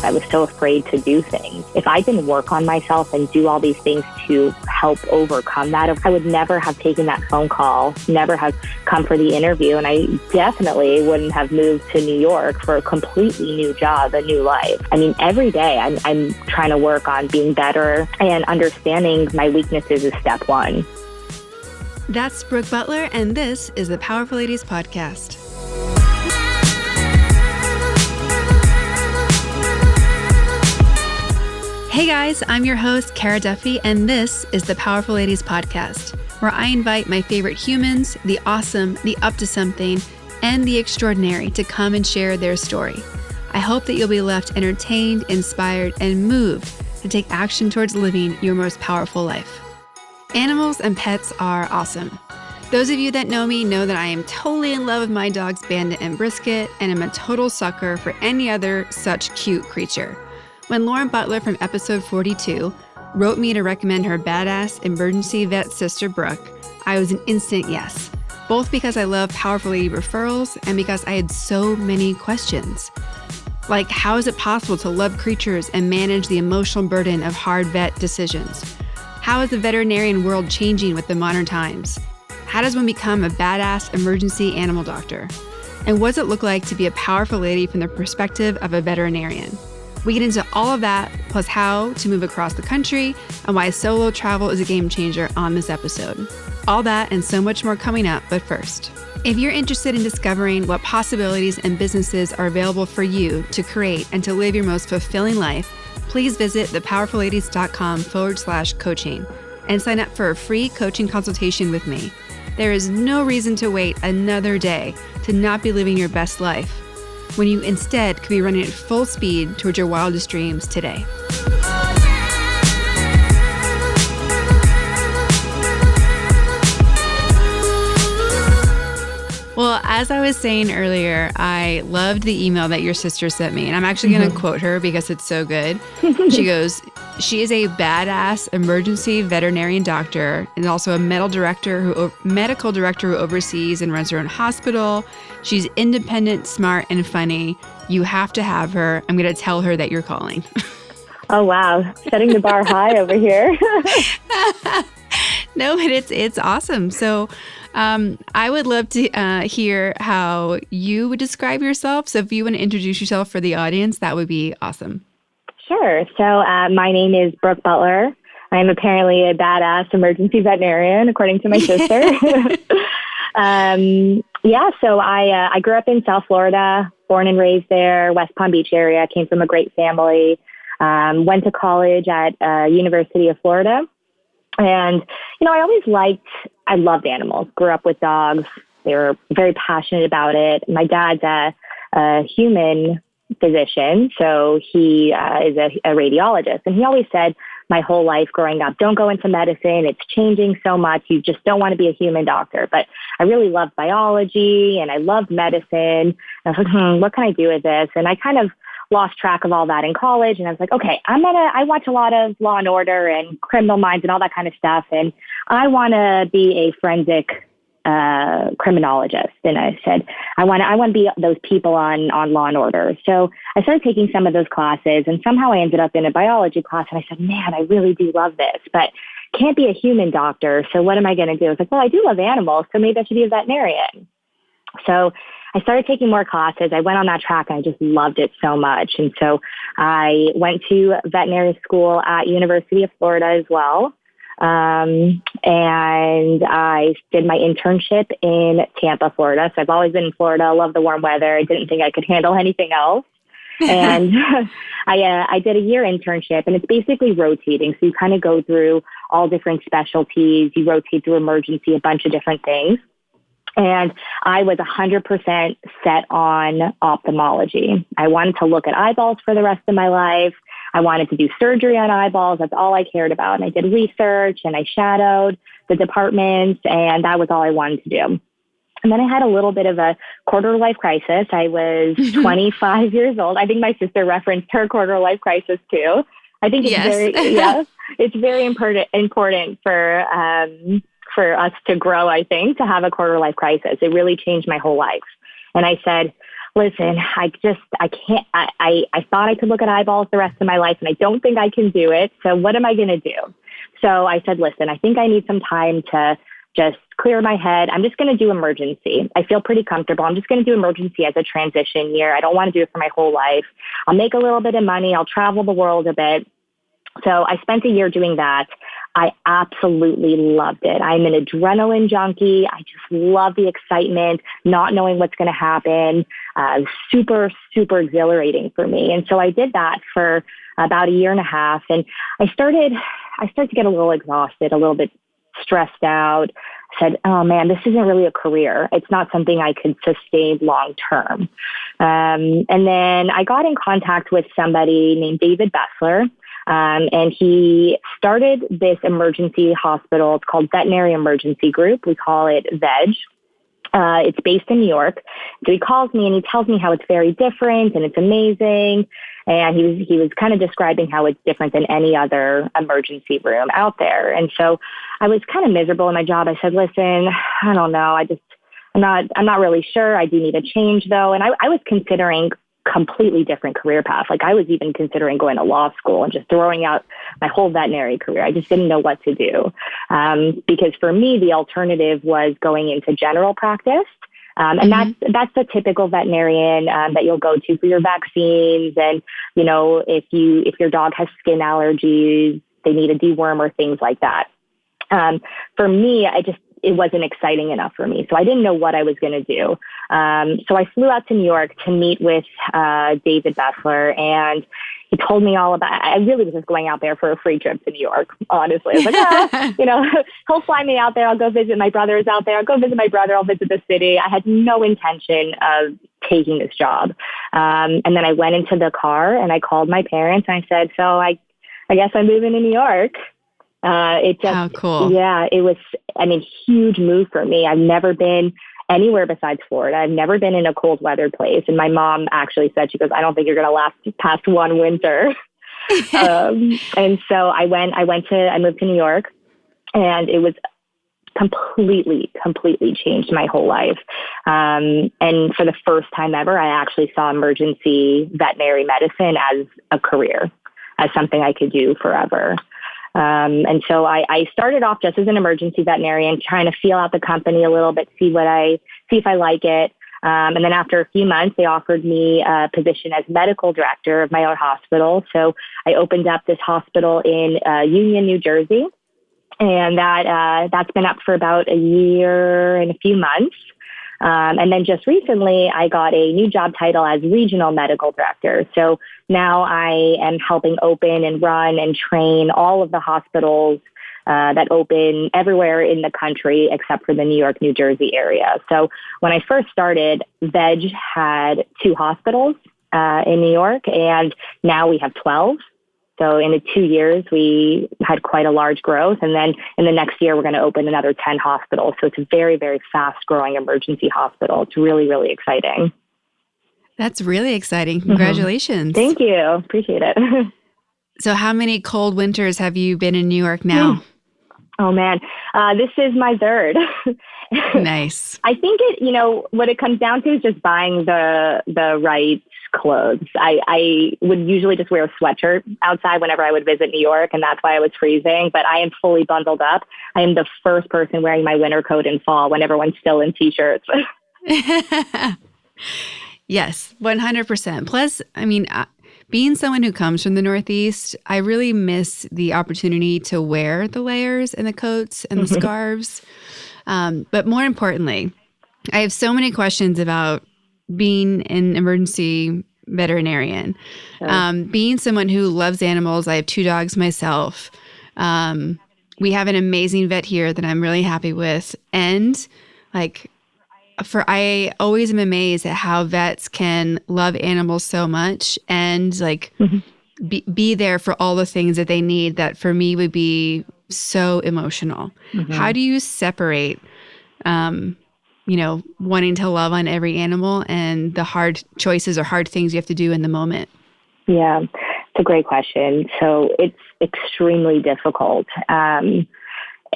I was so afraid to do things. If I didn't work on myself and do all these things to help overcome that, I would never have taken that phone call, never have come for the interview. And I definitely wouldn't have moved to New York for a completely new job, a new life. I mean, every day I'm trying to work on being better, and understanding my weaknesses is step one. That's Brooke Butler, and this is the Powerful Ladies Podcast. Hey guys, I'm your host, Cara Duffy, and this is the Powerful Ladies Podcast, where I invite my favorite humans, the awesome, the up to something, and the extraordinary to come and share their story. I hope that you'll be left entertained, inspired, and moved to take action towards living your most powerful life. Animals and pets are awesome. Those of you that know me know that I am totally in love with my dogs Bandit and Brisket, and I'm a total sucker for any other such cute creature. When Lauren Butler from episode 42 wrote me to recommend her badass emergency vet sister Brooke, I was an instant yes, both because I love Powerful Lady referrals and because I had so many questions. Like, how is it possible to love creatures and manage the emotional burden of hard vet decisions? How is the veterinarian world changing with the modern times? How does one become a badass emergency animal doctor? And what does it look like to be a powerful lady from the perspective of a veterinarian? We get into all of that, plus how to move across the country and why solo travel is a game changer on this episode. All that and so much more coming up, but first, if you're interested in discovering what possibilities and businesses are available for you to create and to live your most fulfilling life, please visit thepowerfulladies.com/coaching and sign up for a free coaching consultation with me. There is no reason to wait another day to not be living your best life, when you instead could be running at full speed towards your wildest dreams today. Well, as I was saying earlier, I loved the email that your sister sent me, and I'm actually going to quote her because it's so good. She goes, she is a badass emergency veterinarian doctor and also a medical director who oversees and runs her own hospital. She's independent, smart, and funny. You have to have her. I'm going to tell her that you're calling. Oh, wow. Setting the bar high over here. No, but it's awesome. So I would love to hear how you would describe yourself. So if you want to introduce yourself for the audience, that would be awesome. Sure. So my name is Brooke Butler. I'm apparently a badass emergency veterinarian, according to my sister. So I grew up in South Florida, born and raised there, West Palm Beach area. Came from a great family. Went to college at University of Florida. And, I loved animals, grew up with dogs. They were very passionate about it. My dad's a human physician, so he is a radiologist. And he always said my whole life growing up, don't go into medicine. It's changing so much. You just don't want to be a human doctor. But I really loved biology and I loved medicine. I was like, what can I do with this? And I kind of lost track of all that in college. And I was like, okay, I watch a lot of Law and Order and Criminal Minds and all that kind of stuff. And I want to be a forensic criminologist. And I said, I want to be those people on Law and Order. So I started taking some of those classes, and somehow I ended up in a biology class. And I said, man, I really do love this, but can't be a human doctor. So what am I going to do? I was like, well, I do love animals, so maybe I should be a veterinarian. So I started taking more classes. I went on that track and I just loved it so much. And so I went to veterinary school at University of Florida as well. And I did my internship in Tampa, Florida. So I've always been in Florida. I love the warm weather. I didn't think I could handle anything else. And I did a year internship, and it's basically rotating. So you kind of go through all different specialties. You rotate through emergency, a bunch of different things. And I was 100% set on ophthalmology. I wanted to look at eyeballs for the rest of my life. I wanted to do surgery on eyeballs. That's all I cared about. And I did research and I shadowed the departments, and that was all I wanted to do. And then I had a little bit of a quarter-life crisis. I was 25 years old. I think my sister referenced her quarter-life crisis too. I think it's it's very important for us to grow, I think, to have a quarter-life crisis. It really changed my whole life. And I said, listen, I can't, I thought I could look at eyeballs the rest of my life, and I don't think I can do it. So what am I going to do? So I said, listen, I think I need some time to just clear my head. I'm just going to do emergency. I feel pretty comfortable. I'm just going to do emergency as a transition year. I don't want to do it for my whole life. I'll make a little bit of money. I'll travel the world a bit. So I spent a year doing that. I absolutely loved it. I'm an adrenaline junkie. I just love the excitement, not knowing what's going to happen. Super, super exhilarating for me. And so I did that for about a year and a half. And I started to get a little exhausted, a little bit stressed out. I said, oh man, this isn't really a career. It's not something I could sustain long term. And then I got in contact with somebody named David Butler. And he started this emergency hospital. It's called Veterinary Emergency Group. We call it VEG. It's based in New York. So he calls me and he tells me how it's very different and it's amazing. And he was kind of describing how it's different than any other emergency room out there. And so I was kind of miserable in my job. I said, listen, I don't know. I'm not really sure. I do need a change though. And I was considering completely different career path. Like I was even considering going to law school and just throwing out my whole veterinary career. I just didn't know what to do. Because for me, the alternative was going into general practice. And that's the typical veterinarian that you'll go to for your vaccines. And, you know, if your dog has skin allergies, they need a deworm or things like that. For me, it wasn't exciting enough for me. So I didn't know what I was going to do. So I flew out to New York to meet with David Butler, and he told me all about, I really was just going out there for a free trip to New York, honestly. I was like, he'll fly me out there. I'll go visit my brothers out there. I'll go visit my brother. I'll visit the city. I had no intention of taking this job. And then I went into the car and I called my parents and I said, so I guess I'm moving to New York. How cool. Yeah, it was, huge move for me. I've never been anywhere besides Florida. I've never been in a cold weather place. And my mom actually said, she goes, I don't think you're going to last past one winter. And so I moved to New York, and it was completely changed my whole life. And for the first time ever, I actually saw emergency veterinary medicine as a career, as something I could do forever. And so I started off just as an emergency veterinarian, trying to feel out the company a little bit, see if I like it. And then after a few months, they offered me a position as medical director of my own hospital. So I opened up this hospital in Union, New Jersey, and that's been up for about a year and a few months. And then just recently, I got a new job title as regional medical director. So now I am helping open and run and train all of the hospitals that open everywhere in the country except for the New York, New Jersey area. So when I first started, VEG had 2 hospitals in New York, and now we have 12. So in the 2 years, we had quite a large growth. And then in the next year, we're going to open another 10 hospitals. So it's a very, very fast growing emergency hospital. It's really, really exciting. That's really exciting. Congratulations. Thank you. Appreciate it. So how many cold winters have you been in New York now? Oh man, this is my 3rd. Nice. I think what it comes down to is just buying the right clothes. I would usually just wear a sweatshirt outside whenever I would visit New York, and that's why I was freezing, but I am fully bundled up. I am the first person wearing my winter coat in fall when everyone's still in t-shirts. Yes, 100%. Plus, being someone who comes from the Northeast, I really miss the opportunity to wear the layers and the coats and the scarves. But more importantly, I have so many questions about being an emergency veterinarian, being someone who loves animals. I have 2 dogs myself. We have an amazing vet here that I'm really happy with. And I always am amazed at how vets can love animals so much and be there for all the things that they need that for me would be so emotional. How do you separate, wanting to love on every animal and the hard choices or hard things you have to do in the moment? Yeah, it's a great question. So it's extremely difficult.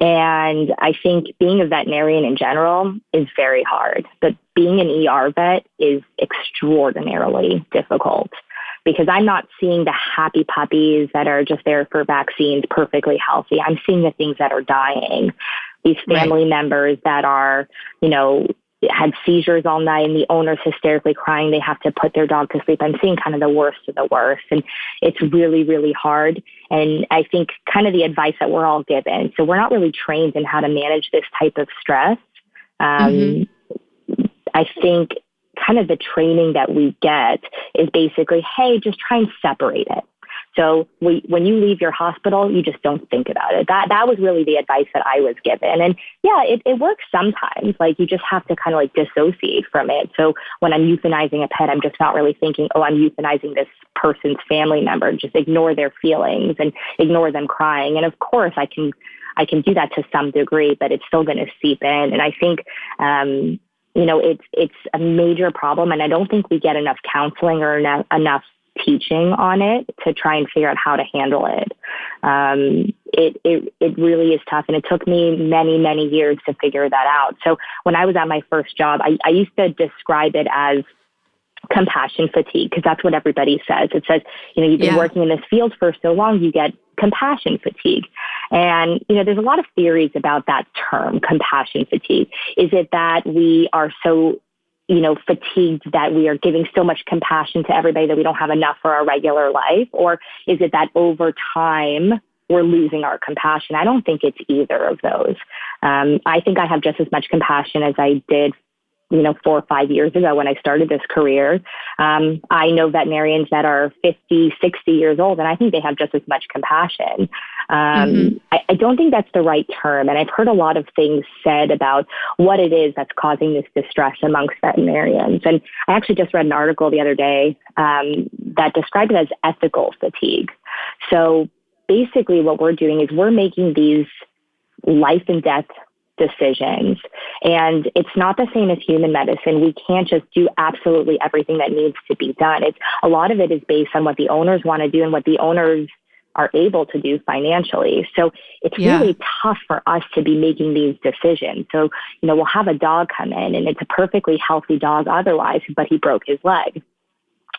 And I think being a veterinarian in general is very hard, but being an ER vet is extraordinarily difficult because I'm not seeing the happy puppies that are just there for vaccines, perfectly healthy. I'm seeing the things that are dying. These family members that are, had seizures all night and the owner's hysterically crying. They have to put their dog to sleep. I'm seeing kind of the worst of the worst. And it's really, really hard. And I think kind of the advice that we're all given. So we're not really trained in how to manage this type of stress. I think kind of the training that we get is basically, hey, just try and separate it. So when you leave your hospital, you just don't think about it. That was really the advice that I was given. And yeah, it works sometimes. Like you just have to kind of like dissociate from it. So when I'm euthanizing a pet, I'm just not really thinking, oh, I'm euthanizing this person's family member. Just ignore their feelings and ignore them crying. And of course I can do that to some degree, but it's still going to seep in. And I think, it's a major problem. And I don't think we get enough counseling or enough teaching on it to try and figure out how to handle it. It really is tough. And it took me many, many years to figure that out. So when I was at my first job, I used to describe it as compassion fatigue, because that's what everybody says. It says, you've been working in this field for so long, you get compassion fatigue. And, there's a lot of theories about that term, compassion fatigue. Is it that we are so fatigued that we are giving so much compassion to everybody that we don't have enough for our regular life? Or is it that over time we're losing our compassion? I don't think it's either of those. I think I have just as much compassion as I did 4 or 5 years ago when I started this career. I know veterinarians that are 50, 60 years old, and I think they have just as much compassion. I don't think that's the right term. And I've heard a lot of things said about what it is that's causing this distress amongst veterinarians. And I actually just read an article the other day that described it as ethical fatigue. So basically what we're doing is we're making these life and death decisions. And it's not the same as human medicine. We can't just do absolutely everything that needs to be done. A lot of it is based on what the owners want to do and what the owners are able to do financially. So it's really tough for us to be making these decisions. So, we'll have a dog come in and it's a perfectly healthy dog otherwise, but he broke his leg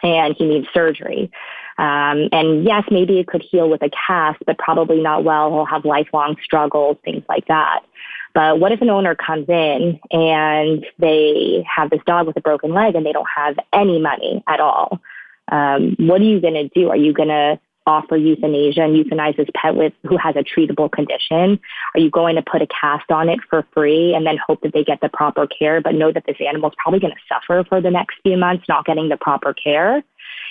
and he needs surgery. And yes, maybe it could heal with a cast, but probably not well. He'll have lifelong struggles, things like that. But what if an owner comes in and they have this dog with a broken leg and they don't have any money at all? What are you going to do? Are you going to offer euthanasia and euthanize this pet who has a treatable condition? Are you going to put a cast on it for free and then hope that they get the proper care, but know that this animal is probably going to suffer for the next few months not getting the proper care?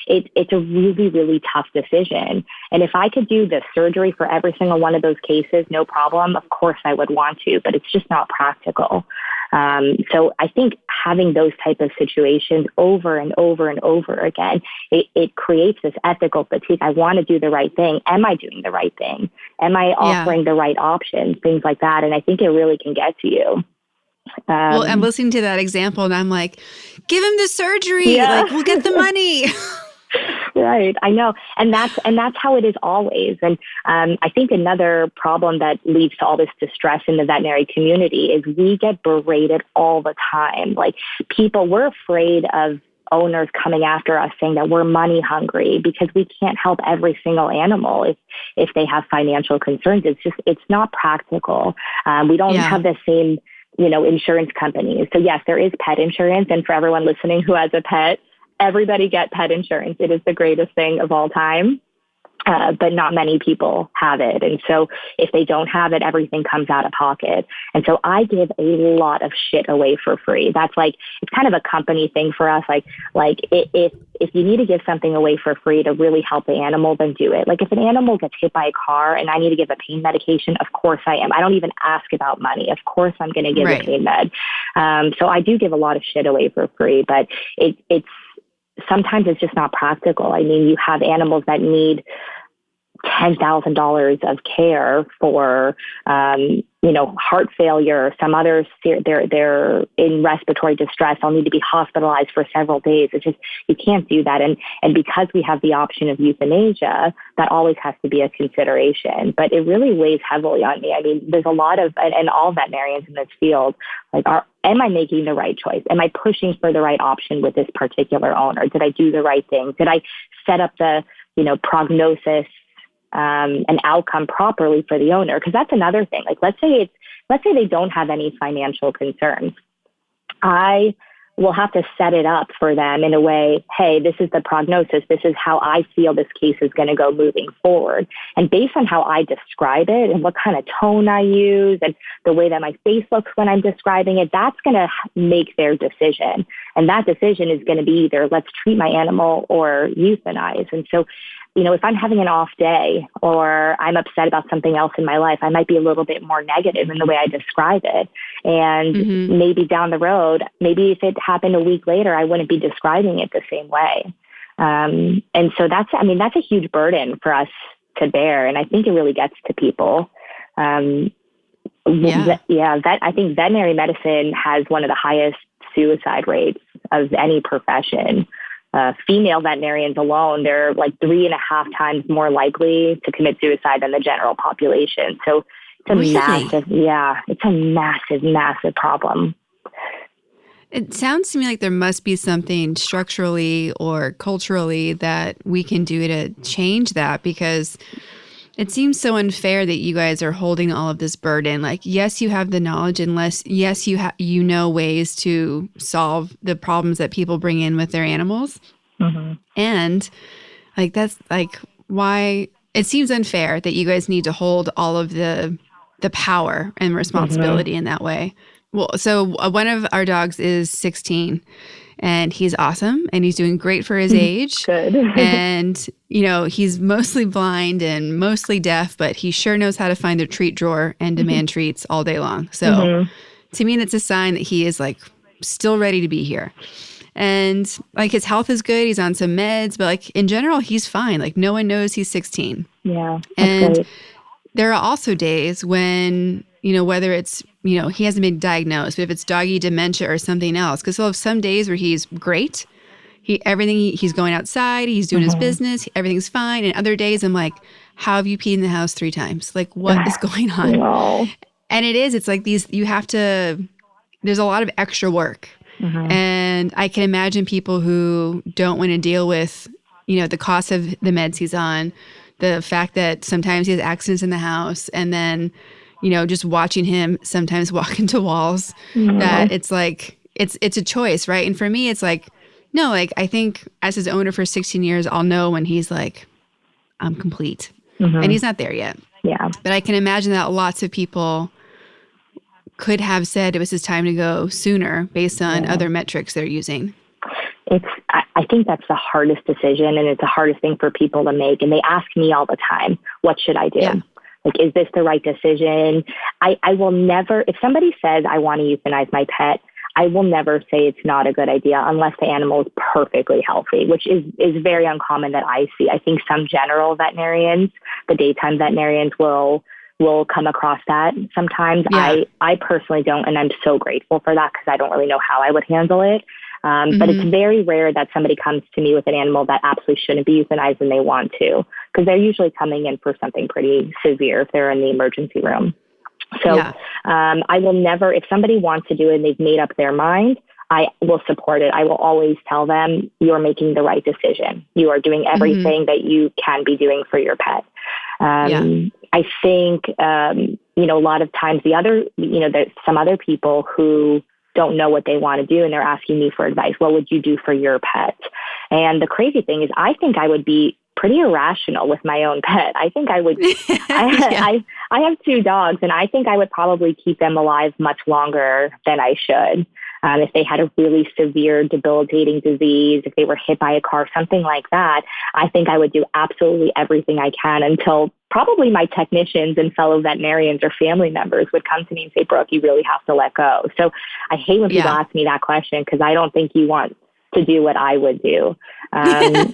It's a really, really tough decision. And if I could do the surgery for every single one of those cases, no problem, of course I would want to, but it's just not practical. So I think having those type of situations over and over and over again, it creates this ethical fatigue. I want to do the right thing. Am I doing the right thing? Am I offering the right options? Things like that. And I think it really can get to you. Well, I'm listening to that example and I'm like, give him the surgery. Like, we'll get the money. Right. I know. And that's how it is always. And I think another problem that leads to all this distress in the veterinary community is we get berated all the time. Like we're afraid of owners coming after us saying that we're money hungry because we can't help every single animal if they have financial concerns. It's not practical. We don't have the same insurance companies. So yes, there is pet insurance. And for everyone listening who has a pet, everybody get pet insurance. It is the greatest thing of all time. But not many people have it. And so if they don't have it, everything comes out of pocket. And so I give a lot of shit away for free. That's like, it's kind of a company thing for us. Like if you need to give something away for free to really help the animal, then do it. Like if an animal gets hit by a car and I need to give a pain medication, of course I am. I don't even ask about money. Of course I'm going to give a pain med. So I do give a lot of shit away for free, but sometimes it's just not practical. I mean, you have animals that need $10,000 of care for, heart failure. Some others, they're in respiratory distress. They'll need to be hospitalized for several days. It's just, you can't do that. And because we have the option of euthanasia, that always has to be a consideration. But it really weighs heavily on me. I mean, there's a lot of, and all veterinarians in this field, like, am I making the right choice? Am I pushing for the right option with this particular owner? Did I do the right thing? Did I set up the, prognosis, an outcome properly for the owner? Because that's another thing. Like, let's say they don't have any financial concerns. I will have to set it up for them in a way, hey, this is the prognosis. This is how I feel this case is going to go moving forward. And based on how I describe it and what kind of tone I use and the way that my face looks when I'm describing it, that's going to make their decision. And that decision is going to be either let's treat my animal or euthanize. And so, if I'm having an off day or I'm upset about something else in my life, I might be a little bit more negative in the way I describe it. And maybe down the road, maybe if it happened a week later, I wouldn't be describing it the same way. And so that's a huge burden for us to bear. And I think it really gets to people. I think veterinary medicine has one of the highest suicide rates of any profession. Female veterinarians alone, they're like 3.5 times more likely to commit suicide than the general population. So it's a massive problem. It sounds to me like there must be something structurally or culturally that we can do to change that, because it seems so unfair that you guys are holding all of this burden. Like, yes, you have the knowledge, yes, you know ways to solve the problems that people bring in with their animals. Mm-hmm. And like, that's like why it seems unfair that you guys need to hold all of the power and responsibility in that way. Well, so one of our dogs is 16. And he's awesome, and he's doing great for his age. Good. And, he's mostly blind and mostly deaf, but he sure knows how to find a treat drawer and demand treats all day long. So to me, that's a sign that he is like still ready to be here. And like his health is good. He's on some meds, but like in general, he's fine. Like no one knows he's 16. Yeah. And great. There are also days when, whether it's, he hasn't been diagnosed, but if it's doggy dementia or something else, because he'll have some days where he's great. He's going outside, he's doing his business, everything's fine. And other days I'm like, how have you peed in the house 3 times? Like, what is going on? No. And it's like there's a lot of extra work. And I can imagine people who don't want to deal with, the cost of the meds he's on, the fact that sometimes he has accidents in the house, and then, just watching him sometimes walk into walls, that it's like, it's a choice, right? And for me, it's like, no, like, I think as his owner for 16 years, I'll know when he's like, I'm complete. And he's not there yet. Yeah. But I can imagine that lots of people could have said it was his time to go sooner based on other metrics they're using. I think that's the hardest decision, and it's the hardest thing for people to make. And they ask me all the time, what should I do? Yeah. Like, is this the right decision? I will never, if somebody says I want to euthanize my pet, I will never say it's not a good idea unless the animal is perfectly healthy, which is very uncommon that I see. I think some general veterinarians, the daytime veterinarians will come across that sometimes. Yeah. I personally don't, and I'm so grateful for that because I don't really know how I would handle it. But it's very rare that somebody comes to me with an animal that absolutely shouldn't be euthanized and they want to, because they're usually coming in for something pretty severe if they're in the emergency room. So I will never, if somebody wants to do it and they've made up their mind, I will support it. I will always tell them you're making the right decision. You are doing everything that you can be doing for your pet. I think, a lot of times there's some other people who don't know what they want to do and they're asking me for advice. What would you do for your pet? And the crazy thing is I think I would be pretty irrational with my own pet. I think I would, I have 2 dogs, and I think I would probably keep them alive much longer than I should. If they had a really severe debilitating disease, if they were hit by a car, something like that, I think I would do absolutely everything I can until probably my technicians and fellow veterinarians or family members would come to me and say, Brooke, you really have to let go. So I hate when people ask me that question, because I don't think you want to do what I would do. Yeah.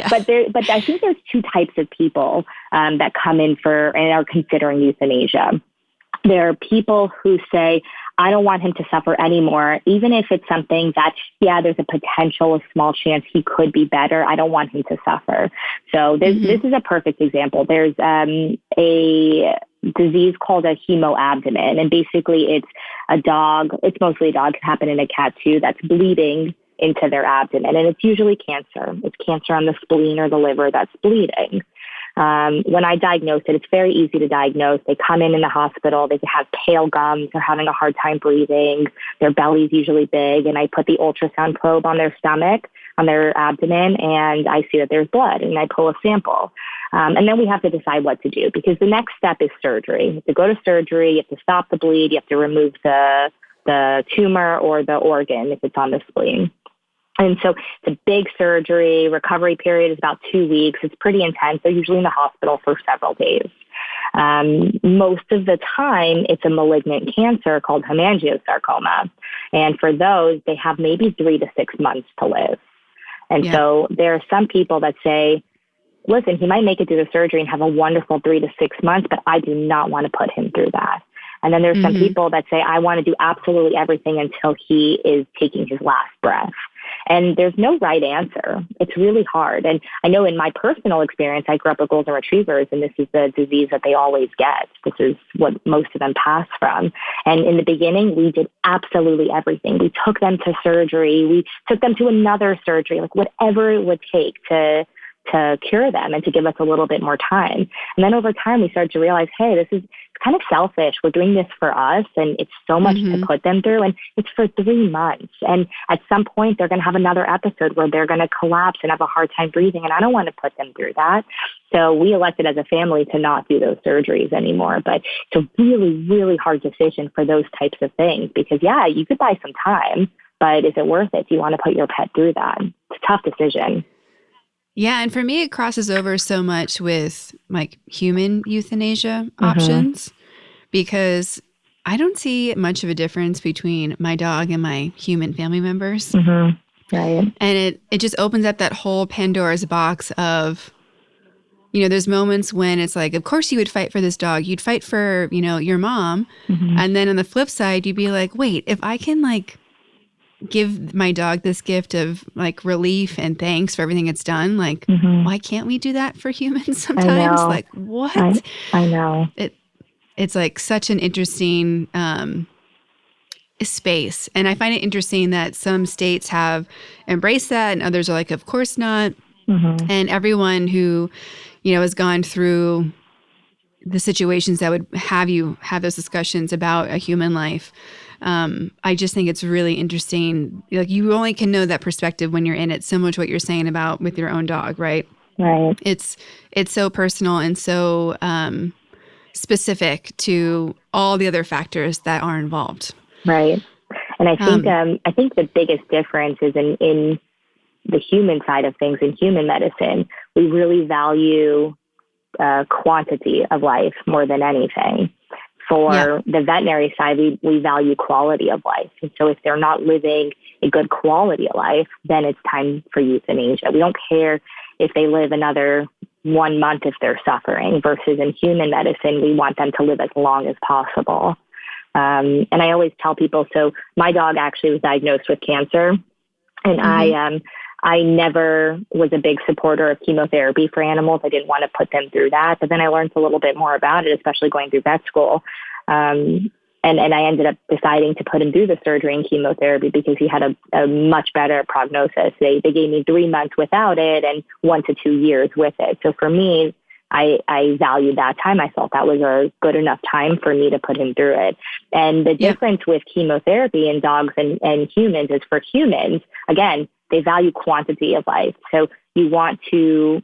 But I think there's two types of people that come in for and are considering euthanasia. There are people who say, I don't want him to suffer anymore, even if it's something that, there's a potential, a small chance he could be better. I don't want him to suffer. So this is a perfect example. There's a disease called a hemoabdomen, and basically it's a dog. It's mostly a dog. It can happen in a cat too. That's bleeding into their abdomen, and it's usually cancer. It's cancer on the spleen or the liver that's bleeding. When I diagnose it, it's very easy to diagnose. They come in the hospital. They have pale gums. They're having a hard time breathing. Their belly's usually big. And I put the ultrasound probe on their stomach, on their abdomen, and I see that there's blood, and I pull a sample. And then we have to decide what to do, because the next step is surgery. You have to go to surgery. You have to stop the bleed. You have to remove the tumor or the organ if it's on the spleen. And so it's a big surgery. Recovery period is about 2 weeks. It's pretty intense. They're usually in the hospital for several days. Most of the time, it's a malignant cancer called hemangiosarcoma. And for those, they have maybe 3 to 6 months to live. And so there are some people that say, listen, he might make it through the surgery and have a wonderful 3 to 6 months, but I do not want to put him through that. And then there's some people that say, I want to do absolutely everything until he is taking his last breath. And there's no right answer. It's really hard. And I know in my personal experience, I grew up with golden retrievers, and this is the disease that they always get. This is what most of them pass from. And in the beginning, we did absolutely everything. We took them to surgery. We took them to another surgery, like whatever it would take to cure them and to give us a little bit more time. And then over time, we started to realize, hey, this is kind of selfish. We're doing this for us, and it's so much to put them through, and it's for 3 months. And at some point, they're going to have another episode where they're going to collapse and have a hard time breathing, and I don't want to put them through that. So we elected as a family to not do those surgeries anymore. But it's a really, really hard decision for those types of things, because, you could buy some time, but is it worth it? Do you want to put your pet through that? It's a tough decision. Yeah. And for me, it crosses over so much with like human euthanasia options, because I don't see much of a difference between my dog and my human family members. Right. And it just opens up that whole Pandora's box of, there's moments when it's like, of course you would fight for this dog. You'd fight for, your mom. And then on the flip side, you'd be like, wait, if I can like give my dog this gift of like relief and thanks for everything it's done, like why can't we do that for humans sometimes? Like what? I know. It's like such an interesting space. And I find it interesting that some states have embraced that and others are like, of course not. And everyone who, has gone through the situations that would have you have those discussions about a human life, I just think it's really interesting. Like you only can know that perspective when you're in it, similar to what you're saying about with your own dog, right? Right. It's so personal and so specific to all the other factors that are involved. Right. And I think the biggest difference is in the human side of things. In human medicine, we really value quantity of life more than anything. For the veterinary side, we value quality of life. And so if they're not living a good quality of life, then it's time for euthanasia. We don't care if they live another 1 month if they're suffering, versus in human medicine, we want them to live as long as possible. And I always tell people, so my dog actually was diagnosed with cancer, and I never was a big supporter of chemotherapy for animals. I didn't want to put them through that. But then I learned a little bit more about it, especially going through vet school. And I ended up deciding to put him through the surgery and chemotherapy because he had a much better prognosis. They gave me 3 months without it and 1 to 2 years with it. So for me, I valued that time. I felt that was a good enough time for me to put him through it. And the difference with chemotherapy in dogs and humans is, for humans, again, they value quantity of life. So you want to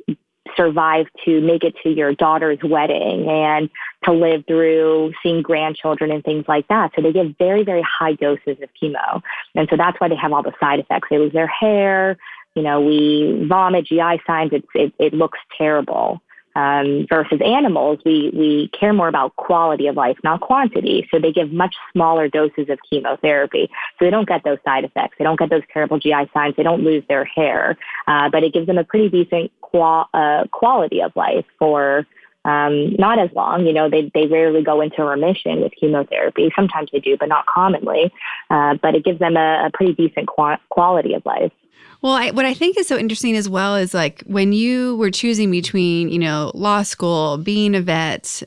survive to make it to your daughter's wedding and to live through seeing grandchildren and things like that. So they give very, very high doses of chemo. And so that's why they have all the side effects. They lose their hair, we vomit, GI signs. It looks terrible. versus animals, we care more about quality of life, not quantity. So they give much smaller doses of chemotherapy. So they don't get those side effects. They don't get those terrible GI signs. They don't lose their hair. But it gives them a pretty decent quality of life for not as long. They rarely go into remission with chemotherapy. Sometimes they do, but not commonly. But it gives them a pretty decent quality of life. Well, what I think is so interesting as well is like when you were choosing between, law school, being a vet,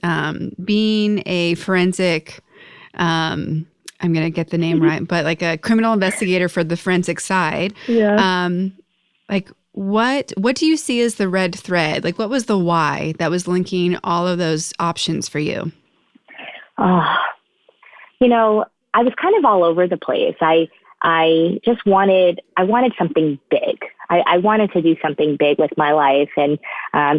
being a forensic, I'm going to get the name right, but like a criminal investigator for the forensic side. Yeah. Like what do you see as the red thread? Like what was the why that was linking all of those options for you? I was kind of all over the place. I wanted something big. I wanted to do something big with my life. And I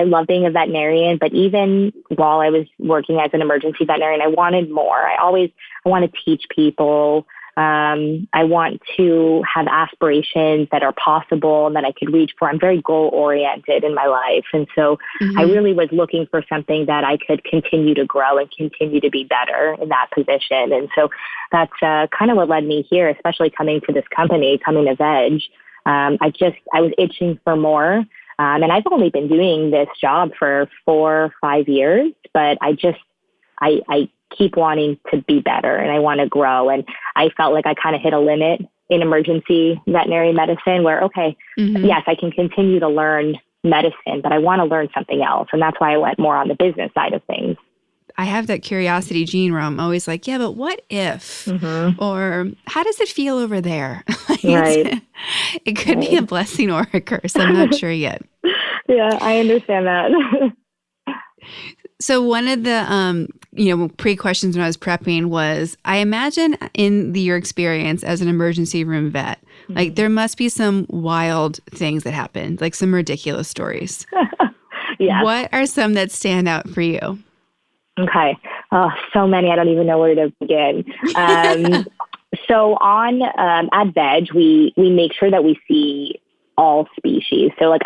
love being a veterinarian, but even while I was working as an emergency veterinarian, I wanted more. I want to teach people. I want to have aspirations that are possible and that I could reach for. I'm very goal oriented in my life. And so I really was looking for something that I could continue to grow and continue to be better in that position. And so that's kind of what led me here, especially coming to this company, coming to Veg. I was itching for more. And I've only been doing this job for 4 or 5 years, but I keep wanting to be better and I want to grow. And I felt like I kind of hit a limit in emergency veterinary medicine where, yes, I can continue to learn medicine, but I want to learn something else. And that's why I went more on the business side of things. I have that curiosity gene where I'm always like, yeah, but what if? Or how does it feel over there? Right. It could be a blessing or a curse. I'm not sure yet. Yeah, I understand that. So one of the pre-questions when I was prepping was, I imagine in your experience as an emergency room vet, like there must be some wild things that happen, like some ridiculous stories. Yeah. What are some that stand out for you? Okay. Oh, so many. I don't even know where to begin. So at Veg, we make sure that we see all species. So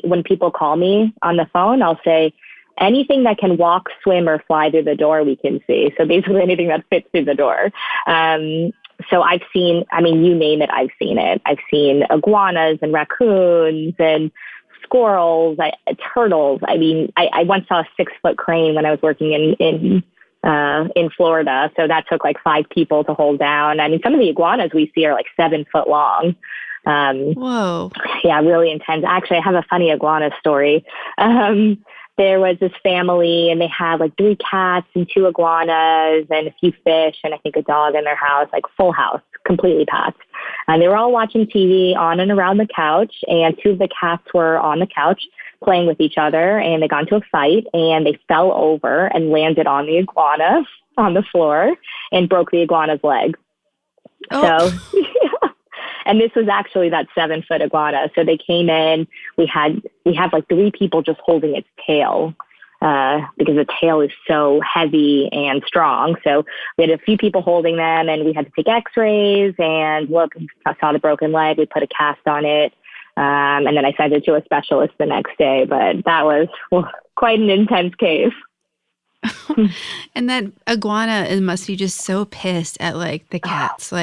when people call me on the phone, I'll say, anything that can walk, swim, or fly through the door, we can see. So basically anything that fits through the door. So I've seen, you name it, I've seen it. I've seen iguanas and raccoons and squirrels, turtles. I once saw a 6-foot crane when I was working in Florida. So that took 5 people to hold down. Some of the iguanas we see are 7 foot long. Whoa. Yeah, really intense. Actually, I have a funny iguana story. There was this family and they had 3 cats and 2 iguanas and a few fish and I think a dog in their house, full house, completely packed. And they were all watching TV on and around the couch, and 2 of the cats were on the couch playing with each other, and they got into a fight and they fell over and landed on the iguana on the floor and broke the iguana's leg. Oh. So, yeah. And this was actually that 7-foot iguana. So they came in, we had 3 people just holding its tail, because the tail is so heavy and strong. So we had a few people holding them and we had to take x-rays and look, I saw the broken leg. We put a cast on it. And then I sent it to a specialist the next day, but that was quite an intense case. And that iguana must be just so pissed at the cats.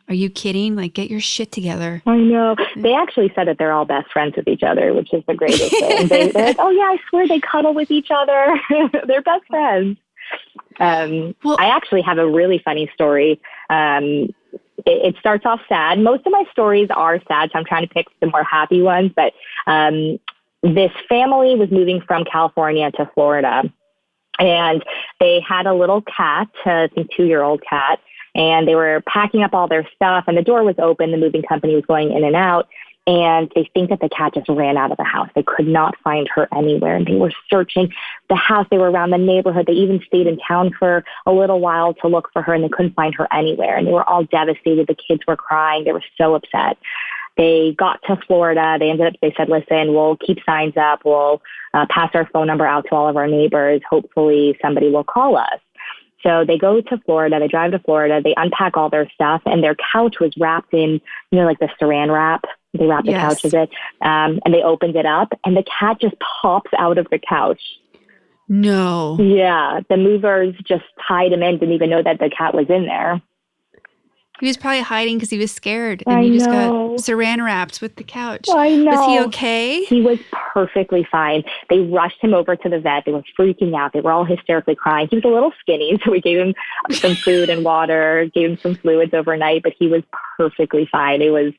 Are you kidding? Get your shit together. I know. They actually said that they're all best friends with each other, which is the greatest thing. They're like, oh yeah, I swear they cuddle with each other. They're best friends. I actually have a really funny story. It starts off sad. Most of my stories are sad, so I'm trying to pick the more happy ones. But this family was moving from California to Florida, and they had a little cat, I think 2-year-old cat. And they were packing up all their stuff and the door was open. The moving company was going in and out. And they think that the cat just ran out of the house. They could not find her anywhere. And they were searching the house. They were around the neighborhood. They even stayed in town for a little while to look for her, and they couldn't find her anywhere. And they were all devastated. The kids were crying. They were so upset. They got to Florida. They said, listen, we'll keep signs up. We'll pass our phone number out to all of our neighbors. Hopefully somebody will call us. So they go to Florida, they drive to Florida, they unpack all their stuff, and their couch was wrapped in, the saran wrap They wrap the couch with it. And they opened it up and the cat just pops out of the couch. No. Yeah. The movers just tied him in, didn't even know that the cat was in there. He was probably hiding because he was scared. And he just got saran wrapped with the couch. I know. Was he okay? He was perfectly fine. They rushed him over to the vet. They were freaking out. They were all hysterically crying. He was a little skinny, so we gave him some food and water, gave him some fluids overnight, but he was perfectly fine. It was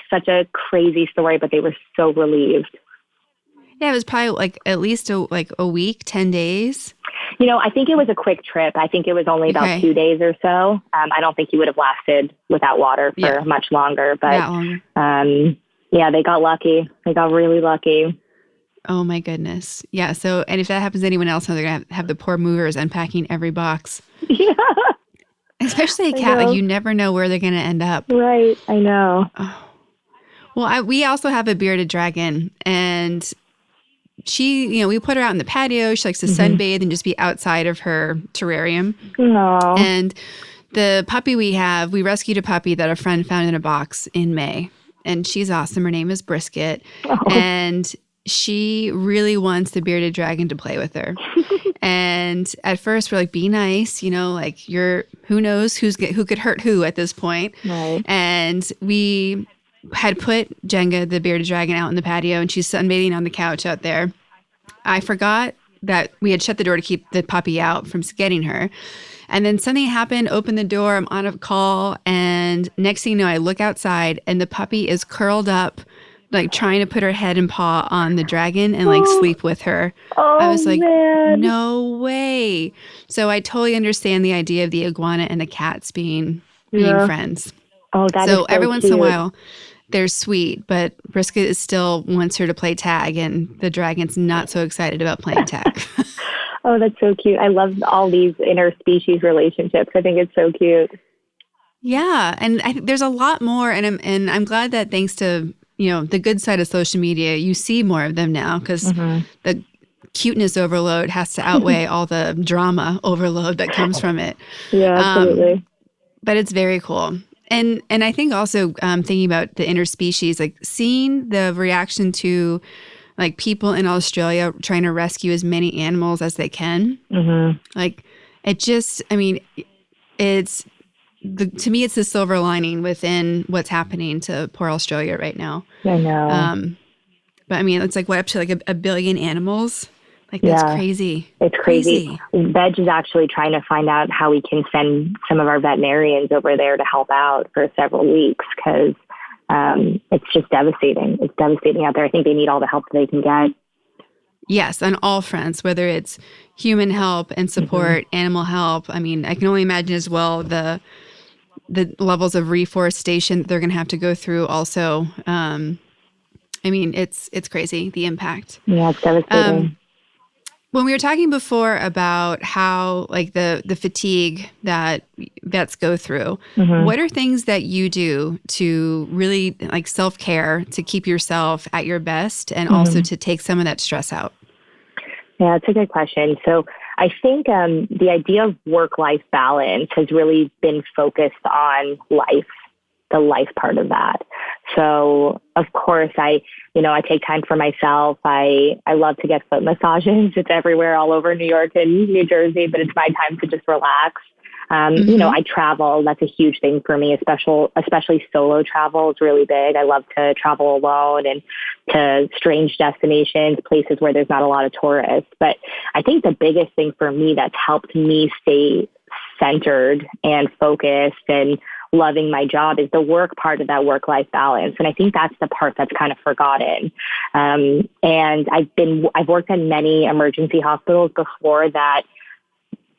such a crazy story, but they were so relieved. Yeah, it was probably like at least a week, 10 days. I think it was a quick trip. I think it was only about 2 days or so. I don't think he would have lasted without water for much longer. But they got lucky. They got really lucky. Oh my goodness. Yeah. So, and if that happens to anyone else, they're going to have the poor movers unpacking every box. Yeah. Especially a cat. Like you never know where they're going to end up. Right. I know. Oh. Well, we also have a bearded dragon, and she, we put her out in the patio. She likes to sunbathe and just be outside of her terrarium. No. And the puppy we rescued a puppy that a friend found in a box in May. And she's awesome. Her name is Brisket. Oh. And she really wants the bearded dragon to play with her. And at first we're like, be nice, like who knows who could hurt who at this point. Right. And we had put Jenga, the bearded dragon, out in the patio, and she's sunbathing on the couch out there. I forgot that we had shut the door to keep the puppy out from getting her. And then something happened, opened the door, I'm on a call, and next thing you know, I look outside, and the puppy is curled up, like trying to put her head and paw on the dragon and like sleep with her. Oh, I was like, man. No way. So I totally understand the idea of the iguana and the cats being friends. Oh, that is so every once in a cute. while, they're sweet, but Brisket still wants her to play tag, and the dragon's not so excited about playing tag. Oh, that's so cute. I love all these interspecies relationships. I think it's so cute. Yeah, and there's a lot more, and I'm glad that thanks to the good side of social media, you see more of them now, because the cuteness overload has to outweigh all the drama overload that comes from it. Yeah, absolutely. But it's very cool. And I think also thinking about the interspecies, like seeing the reaction to like people in Australia trying to rescue as many animals as they can. Like it just, to me, it's the silver lining within what's happening to poor Australia right now. I know. But it's like up to like a billion animals. Like, that's crazy. It's crazy. Veg is actually trying to find out how we can send some of our veterinarians over there to help out for several weeks, because it's just devastating. It's devastating out there. I think they need all the help that they can get. Yes, on all fronts, whether it's human help and support, animal help. I can only imagine as well the levels of reforestation that they're going to have to go through also. It's crazy, the impact. Yeah, it's devastating. When we were talking before about how like the fatigue that vets go through, what are things that you do to really like self-care to keep yourself at your best and also to take some of that stress out? Yeah, it's a good question. So I think the idea of work-life balance has really been focused on life, the life part of that. So of course I take time for myself. I love to get foot massages. It's everywhere all over New York and New Jersey, but it's my time to just relax. I travel. That's a huge thing for me, especially solo travel is really big. I love to travel alone and to strange destinations, places where there's not a lot of tourists. But I think the biggest thing for me that's helped me stay centered and focused and loving my job is the work part of that work-life balance. And I think that's the part that's kind of forgotten. And I've worked in many emergency hospitals before that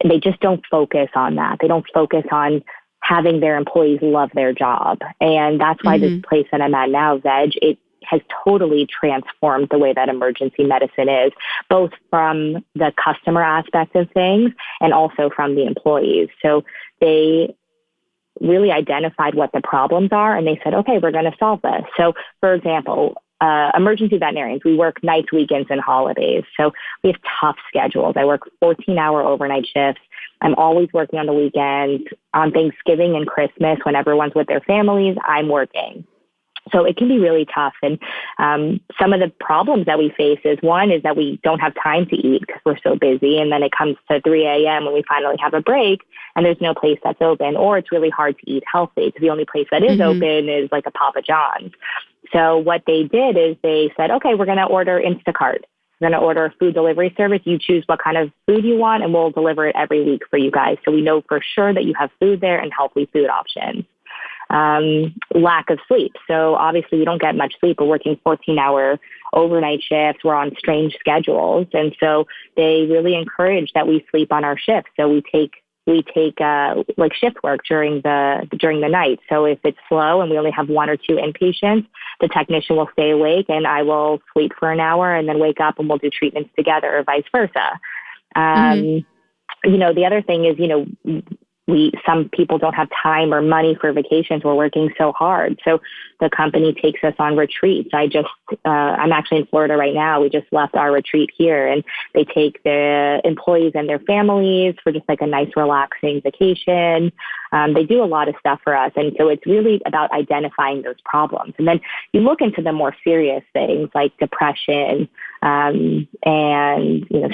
they just don't focus on that. They don't focus on having their employees love their job. And that's why this place that I'm at now, Veg, it has totally transformed the way that emergency medicine is, both from the customer aspect of things and also from the employees. So they really identified what the problems are, and they said, okay, we're going to solve this. So, for example, emergency veterinarians, we work nights, weekends, and holidays. So we have tough schedules. I work 14-hour overnight shifts. I'm always working on the weekends. On Thanksgiving and Christmas, when everyone's with their families, I'm working. So it can be really tough. And some of the problems that we face is, one is that we don't have time to eat because we're so busy. And then it comes to 3 a.m. when we finally have a break and there's no place that's open, or it's really hard to eat healthy because the only place that is open is like a Papa John's. So what they did is they said, okay, we're going to order Instacart. We're going to order a food delivery service. You choose what kind of food you want and we'll deliver it every week for you guys. So we know for sure that you have food there and healthy food options. Lack of sleep. So obviously we don't get much sleep. We're working 14-hour overnight shifts. We're on strange schedules. And so they really encourage that we sleep on our shifts. So we take like shift work during the night. So if it's slow and we only have 1 or 2 inpatients, the technician will stay awake and I will sleep for an hour and then wake up and we'll do treatments together, or vice versa. The other thing is, some people don't have time or money for vacations. We're working so hard. So the company takes us on retreats. I'm actually in Florida right now. We just left our retreat here, and they take the employees and their families for just like a nice, relaxing vacation. They do a lot of stuff for us. And so it's really about identifying those problems. And then you look into the more serious things like depression, and,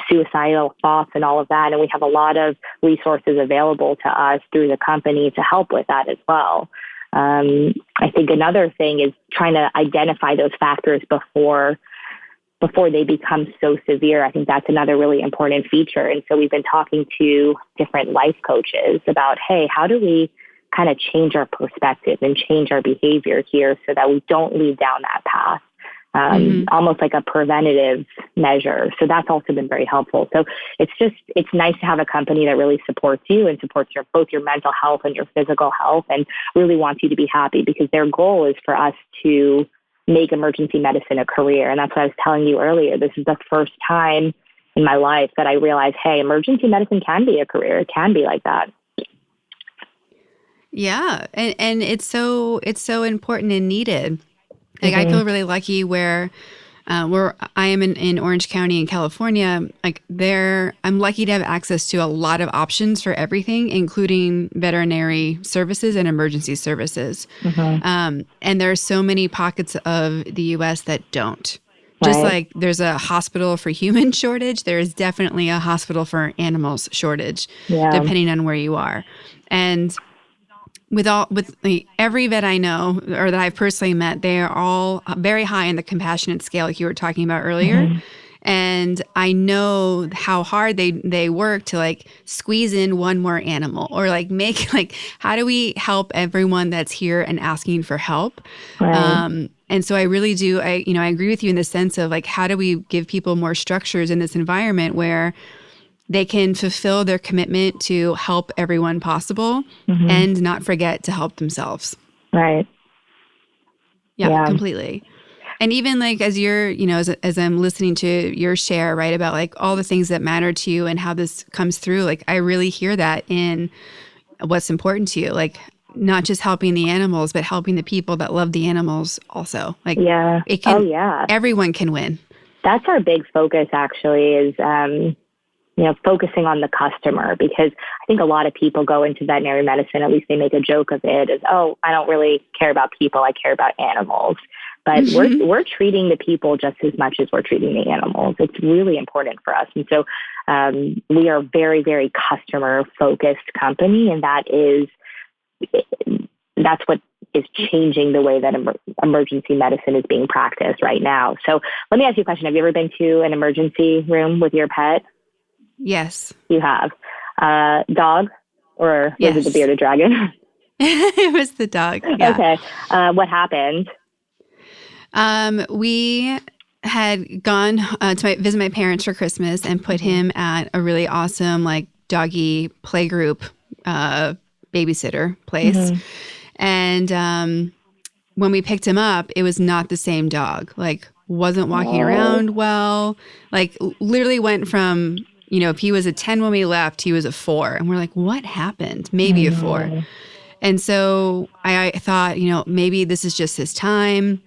suicidal thoughts and all of that. And we have a lot of resources available to us through the company to help with that as well. I think another thing is trying to identify those factors before they become so severe. I think that's another really important feature. And so we've been talking to different life coaches about, hey, how do we kind of change our perspective and change our behavior here so that we don't lead down that path? Almost like a preventative measure. So that's also been very helpful. So it's nice to have a company that really supports you and supports both your mental health and your physical health and really wants you to be happy, because their goal is for us to make emergency medicine a career. And that's what I was telling you earlier. This is the first time in my life that I realized, hey, emergency medicine can be a career. It can be like that. Yeah. And it's so important and needed. Like I feel really lucky where I am in Orange County in California. I'm lucky to have access to a lot of options for everything, including veterinary services and emergency services. And there are so many pockets of the U.S. that don't. Right. Just like there's a hospital for human shortage, there is definitely a hospital for animals shortage, depending on where you are. And with every vet I know or that I've personally met, they are all very high in the compassionate scale, like you were talking about earlier. And I know how hard they work to like squeeze in one more animal or how do we help everyone that's here and asking for help? Right. And so I really do. I agree with you in the sense of like, how do we give people more structures in this environment where they can fulfill their commitment to help everyone possible and not forget to help themselves. Right. Yeah, completely. And even like as you're, as I'm listening to your share, right, about like all the things that matter to you and how this comes through, like I really hear that in what's important to you, like not just helping the animals, but helping the people that love the animals also. Like, it can, everyone can win. That's our big focus actually is, focusing on the customer, because I think a lot of people go into veterinary medicine, at least they make a joke of it as, oh, I don't really care about people, I care about animals. But we're treating the people just as much as we're treating the animals. It's really important for us. And so we are a very, very customer-focused company, and that's what is changing the way that emergency medicine is being practiced right now. So let me ask you a question. Have you ever been to an emergency room with your pet? Yes. You have. Dog? Or was it the bearded dragon? It was the dog. Yeah. Okay. What happened? We had gone to visit my parents for Christmas and put him at a really awesome like doggy playgroup babysitter place. And when we picked him up, it was not the same dog. Like wasn't walking around well. Like literally went from, if he was a 10 when we left, he was a 4. And we're like, what happened? Maybe a 4. And so I thought, maybe this is just his time.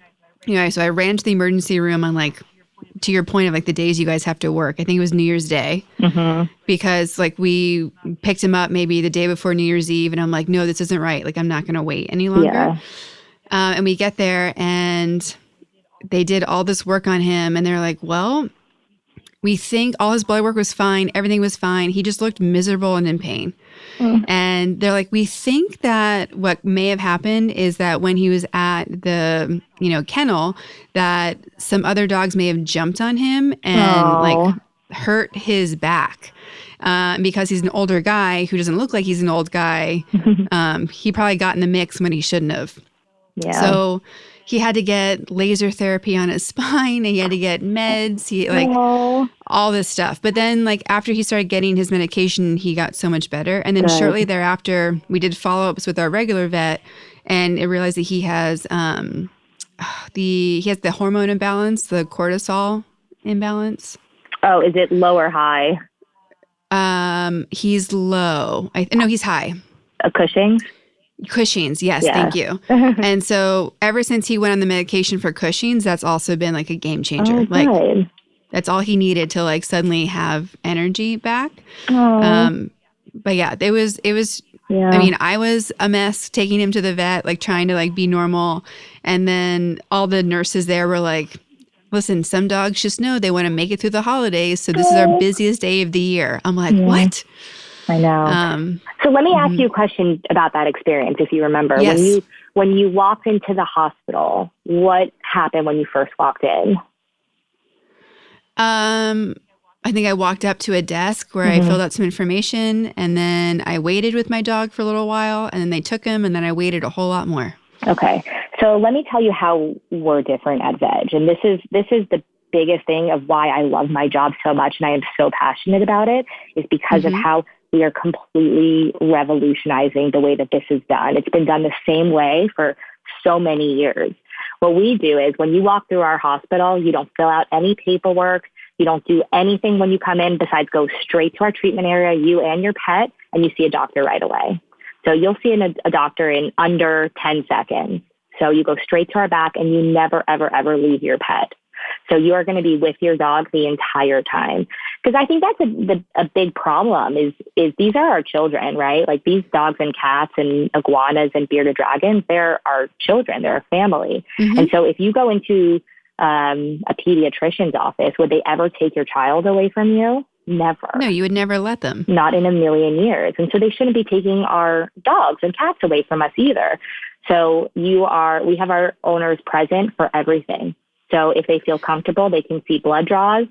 So I ran to the emergency room on like, to your point of like the days you guys have to work. I think it was New Year's Day because like we picked him up maybe the day before New Year's Eve. And I'm like, no, this isn't right. Like, I'm not going to wait any longer. And we get there and they did all this work on him. And they're like, well, we think all his blood work was fine. Everything was fine. He just looked miserable and in pain. And they're like, we think that what may have happened is that when he was at the, kennel, that some other dogs may have jumped on him and like hurt his back. Because he's an older guy who doesn't look like he's an old guy. He probably got in the mix when he shouldn't have. Yeah. So he had to get laser therapy on his spine, and he had to get meds. He all this stuff. But then, like, after he started getting his medication, he got so much better. And then shortly thereafter, we did follow-ups with our regular vet, and it realized that he has the hormone imbalance, the cortisol imbalance. Oh, is it low or high? He's low. No, he's high. Cushing's, yes, thank you. And so ever since he went on the medication for Cushing's, that's also been like a game changer. Like that's all he needed to like suddenly have energy back. But yeah, it was I mean, I was a mess taking him to the vet, like trying to like be normal. And then all the nurses there were like, listen, some dogs just know they want to make it through the holidays. So this is our busiest day of the year. I'm like, what? I know. So let me ask you a question about that experience, if you remember. Yes. When you walked into the hospital, what happened when you first walked in? I think I walked up to a desk where I filled out some information, and then I waited with my dog for a little while, and then they took him, and then I waited a whole lot more. Okay. So let me tell you how we're different at Veg. And this is the biggest thing of why I love my job so much and I am so passionate about it, is because of how we are completely revolutionizing the way that this is done. It's been done the same way for so many years. What we do is when you walk through our hospital, you don't fill out any paperwork. You don't do anything when you come in besides go straight to our treatment area, you and your pet, and you see a doctor right away. So you'll see a doctor in under 10 seconds. So you go straight to our back and you never, ever, ever leave your pet. So you are going to be with your dog the entire time. Because I think that's a big problem is these are our children, right? Like these dogs and cats and iguanas and bearded dragons, they're our children, they're a family. And so if you go into a pediatrician's office, would they ever take your child away from you? Never. No, you would never let them. Not in a million years. And so they shouldn't be taking our dogs and cats away from us either. So we have our owners present for everything. So if they feel comfortable, they can see blood draws,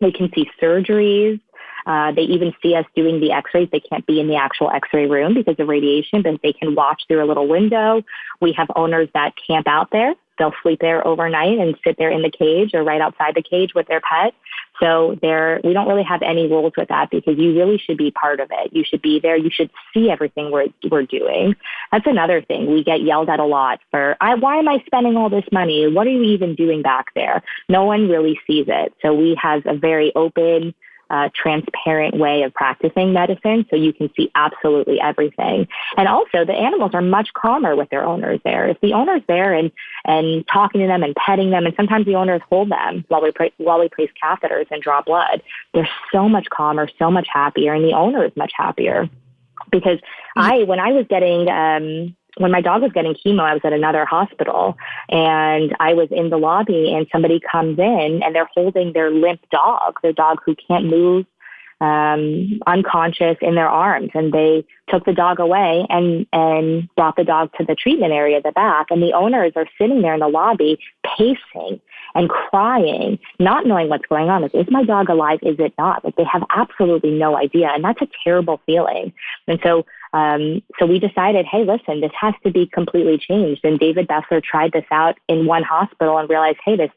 they can see surgeries. They even see us doing the x-rays. They can't be in the actual x-ray room because of radiation, but they can watch through a little window. We have owners that camp out there. They'll sleep there overnight and sit there in the cage or right outside the cage with their pet. So we don't really have any rules with that because you really should be part of it. You should be there. You should see everything we're doing. That's another thing. We get yelled at a lot for, why am I spending all this money? What are you even doing back there? No one really sees it. So we have a very open, transparent way of practicing medicine, so you can see absolutely everything. And also, the animals are much calmer with their owners there. If the owner's there and talking to them and petting them, and sometimes the owners hold them while we place catheters and draw blood, they're so much calmer, so much happier, and the owner is much happier. Because when my dog was getting chemo, I was at another hospital and I was in the lobby and somebody comes in and they're holding their limp dog, their dog who can't move, unconscious in their arms. And they took the dog away and brought the dog to the treatment area at the back. And the owners are sitting there in the lobby pacing and crying, not knowing what's going on. Like, is my dog alive? Is it not? Like, they have absolutely no idea. And that's a terrible feeling. And so we decided, hey, listen, this has to be completely changed. And David Bessler tried this out in one hospital and realized, hey, this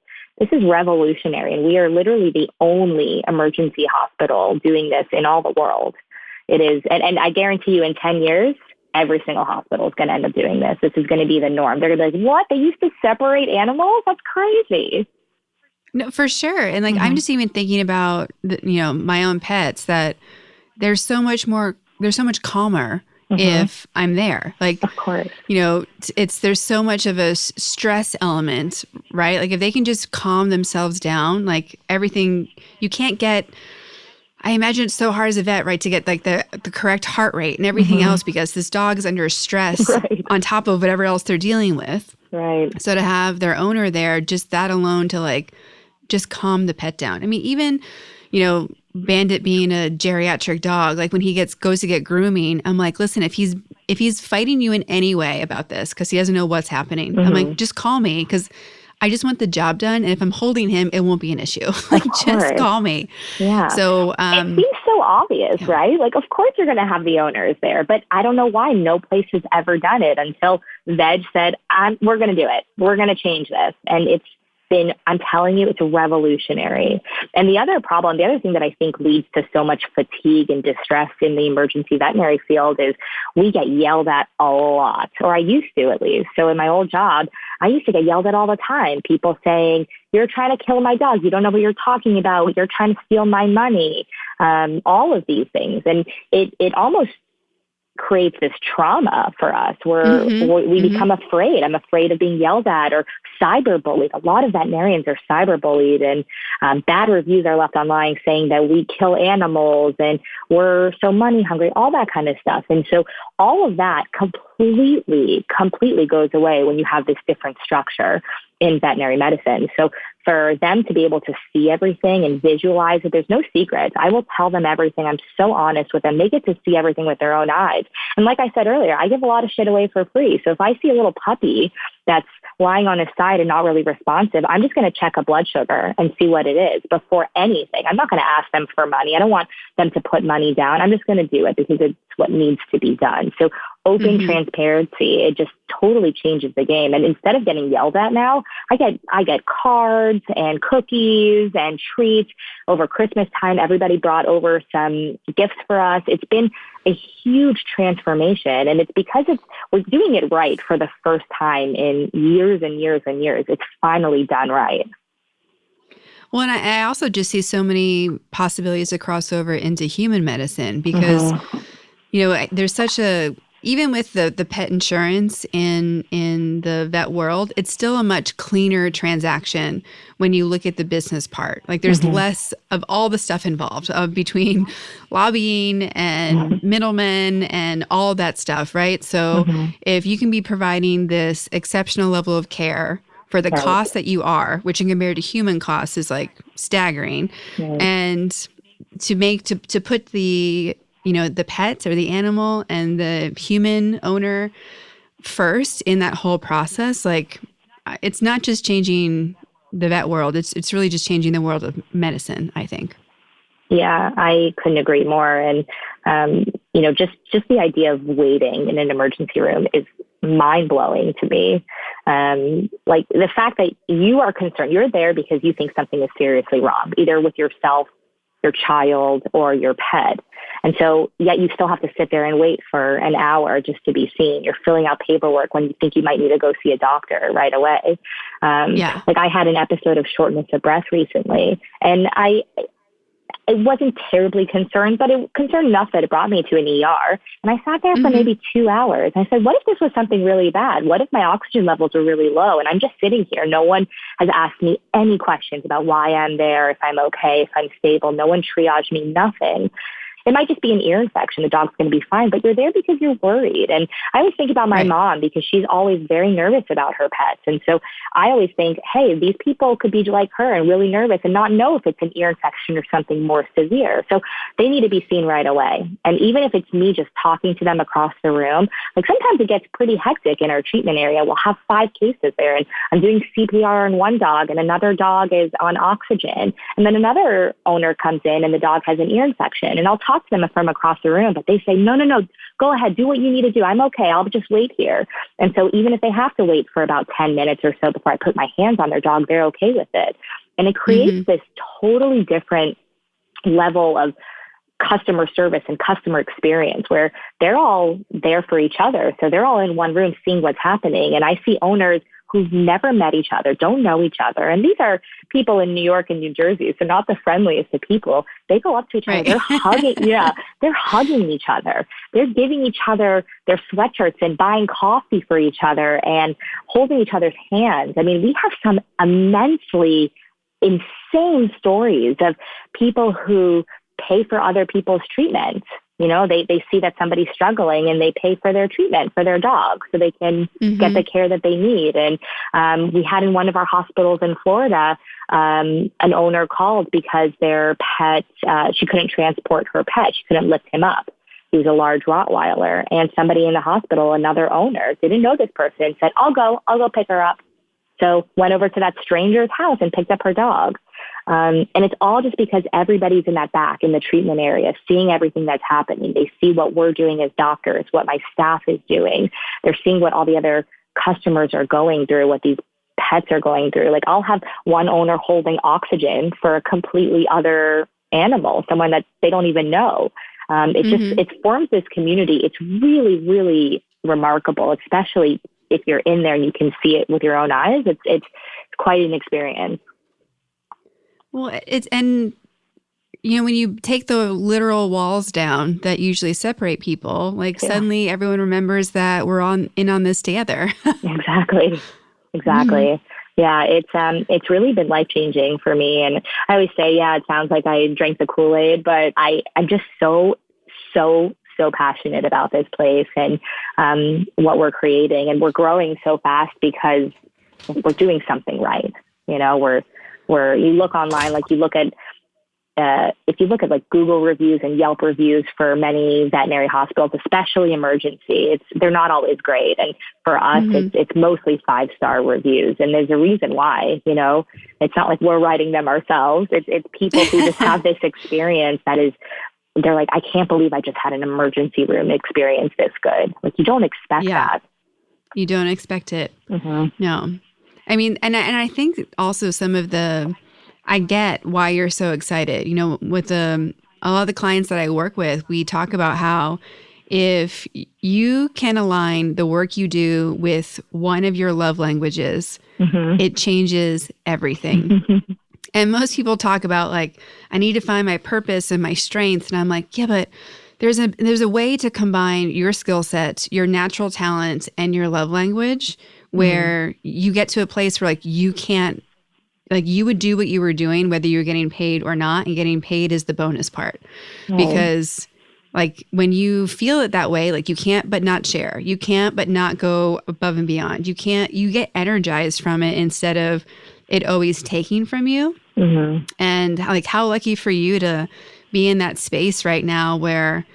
is revolutionary. And we are literally the only emergency hospital doing this in all the world. It is. And I guarantee you in 10 years, every single hospital is going to end up doing this. This is going to be the norm. They're going to be like, what? They used to separate animals? That's crazy. No, for sure. And like, I'm just even thinking about, my own pets, that they're so much calmer if I'm there. Like, of course, there's so much of a stress element, right? Like if they can just calm themselves down, like everything, you can't get, I imagine it's so hard as a vet, right, to get like the correct heart rate and everything else because this dog is under stress on top of whatever else they're dealing with. Right. So to have their owner there, just that alone to like just calm the pet down. I mean, even, Bandit being a geriatric dog, like when he goes to get grooming, I'm like, listen, if he's fighting you in any way about this because he doesn't know what's happening, I'm like, just call me because I just want the job done. And if I'm holding him, it won't be an issue. Like, just call me. Yeah. So it seems so obvious, right? Like, of course you're going to have the owners there, but I don't know why no place has ever done it until Veg said, we're going to do it. We're going to change this. And I'm telling you, it's revolutionary. And the other thing that I think leads to so much fatigue and distress in the emergency veterinary field is we get yelled at a lot, or I used to at least. So in my old job, I used to get yelled at all the time. People saying, you're trying to kill my dog. You don't know what you're talking about. You're trying to steal my money. All of these things. And it almost creates this trauma for us where we become afraid. I'm afraid of being yelled at or cyberbullied. A lot of veterinarians are cyberbullied, and bad reviews are left online saying that we kill animals and we're so money hungry, all that kind of stuff. And so all of that completely goes away when you have this different structure in veterinary medicine. So for them to be able to see everything and visualize it, there's no secrets. I will tell them everything. I'm so honest with them. They get to see everything with their own eyes. And like I said earlier, I give a lot of shit away for free. So if I see a little puppy that's lying on his side and not really responsive, I'm just going to check a blood sugar and see what it is before anything. I'm not going to ask them for money. I don't want them to put money down. I'm just going to do it because it's what needs to be done. So open transparency, it just totally changes the game. And instead of getting yelled at now, I get cards and cookies and treats. Over Christmas time, everybody brought over some gifts for us. It's been a huge transformation, and it's because we're doing it right for the first time in years and years and years. It's finally done right. Well, and I also just see so many possibilities to cross over into human medicine because, there's such even with the pet insurance in the vet world, it's still a much cleaner transaction when you look at the business part. Like there's less of all the stuff involved between lobbying and middlemen and all of that stuff, right? So if you can be providing this exceptional level of care for the cost that you are, which in compared to human costs is like staggering, and to put the the pet or the animal and the human owner first in that whole process, like it's not just changing the vet world. It's really just changing the world of medicine, I think. Yeah, I couldn't agree more. And, just the idea of waiting in an emergency room is mind blowing to me. Like the fact that you are concerned, you're there because you think something is seriously wrong, either with yourself, your child, or your pet. And so yet you still have to sit there and wait for an hour just to be seen. You're filling out paperwork when you think you might need to go see a doctor right away. Like I had an episode of shortness of breath recently, and I wasn't terribly concerned, but it concerned enough that it brought me to an ER. And I sat there for maybe 2 hours. I said, what if this was something really bad? What if my oxygen levels were really low? And I'm just sitting here. No one has asked me any questions about why I'm there, if I'm okay, if I'm stable. No one triaged me, nothing. It might just be an ear infection. The dog's going to be fine, but you're there because you're worried. And I always think about my mom because she's always very nervous about her pets. And so I always think, hey, these people could be like her and really nervous and not know if it's an ear infection or something more severe. So they need to be seen right away. And even if it's me just talking to them across the room, like sometimes it gets pretty hectic in our treatment area. We'll have 5 cases there, and I'm doing CPR on one dog and another dog is on oxygen. And then another owner comes in and the dog has an ear infection, and I'll talk to them from across the room, but they say, no, go ahead, do what you need to do. I'm okay. I'll just wait here. And so even if they have to wait for about 10 minutes or so before I put my hands on their dog, they're okay with it. And it creates this totally different level of customer service and customer experience where they're all there for each other. So they're all in one room seeing what's happening. And I see owners who've never met each other, don't know each other. And these are people in New York and New Jersey, so not the friendliest of people. They go up to each other. They're hugging. They're hugging each other. They're giving each other their sweatshirts and buying coffee for each other and holding each other's hands. I mean, we have some immensely insane stories of people who pay for other people's treatment They see that somebody's struggling and they pay for their treatment for their dog so they can get the care that they need. And we had in one of our hospitals in Florida, an owner called because their pet, she couldn't transport her pet. She couldn't lift him up. He was a large Rottweiler. And somebody in the hospital, another owner, didn't know this person, said, I'll go pick her up. So went over to that stranger's house and picked up her dog. And it's all just because everybody's in that back in the treatment area, seeing everything that's happening. They see what we're doing as doctors, what my staff is doing. They're seeing what all the other customers are going through, what these pets are going through. Like I'll have one owner holding oxygen for a completely other animal, someone that they don't even know. It forms this community. It's really, really remarkable, especially if you're in there and you can see it with your own eyes. It's quite an experience. Well, when you take the literal walls down that usually separate people, suddenly everyone remembers that we're in on this together. Exactly. Yeah, it's really been life-changing for me. And I always say, it sounds like I drank the Kool-Aid, but I'm just so passionate about this place and what we're creating. And we're growing so fast because we're doing something right. You look online, if you look at like Google reviews and Yelp reviews for many veterinary hospitals, especially emergency, they're not always great. And for us, it's mostly 5-star reviews. And there's a reason why, it's not like we're writing them ourselves. It's people who just have this experience they're like, I can't believe I just had an emergency room experience this good. Like you don't expect that. You don't expect it. No. I mean, and I think also I get why you're so excited. With a lot of the clients that I work with, we talk about how if you can align the work you do with one of your love languages, it changes everything. And most people talk about I need to find my purpose and my strengths. And I'm like, yeah, but there's a way to combine your skill set, your natural talent, and your love language where you get to a place where you can't, you would do what you were doing, whether you were getting paid or not, and getting paid is the bonus part. Right. Because when you feel it that way, you can't but not share. You can't but not go above and beyond. You get energized from it instead of it always taking from you. And how lucky for you to be in that space right now where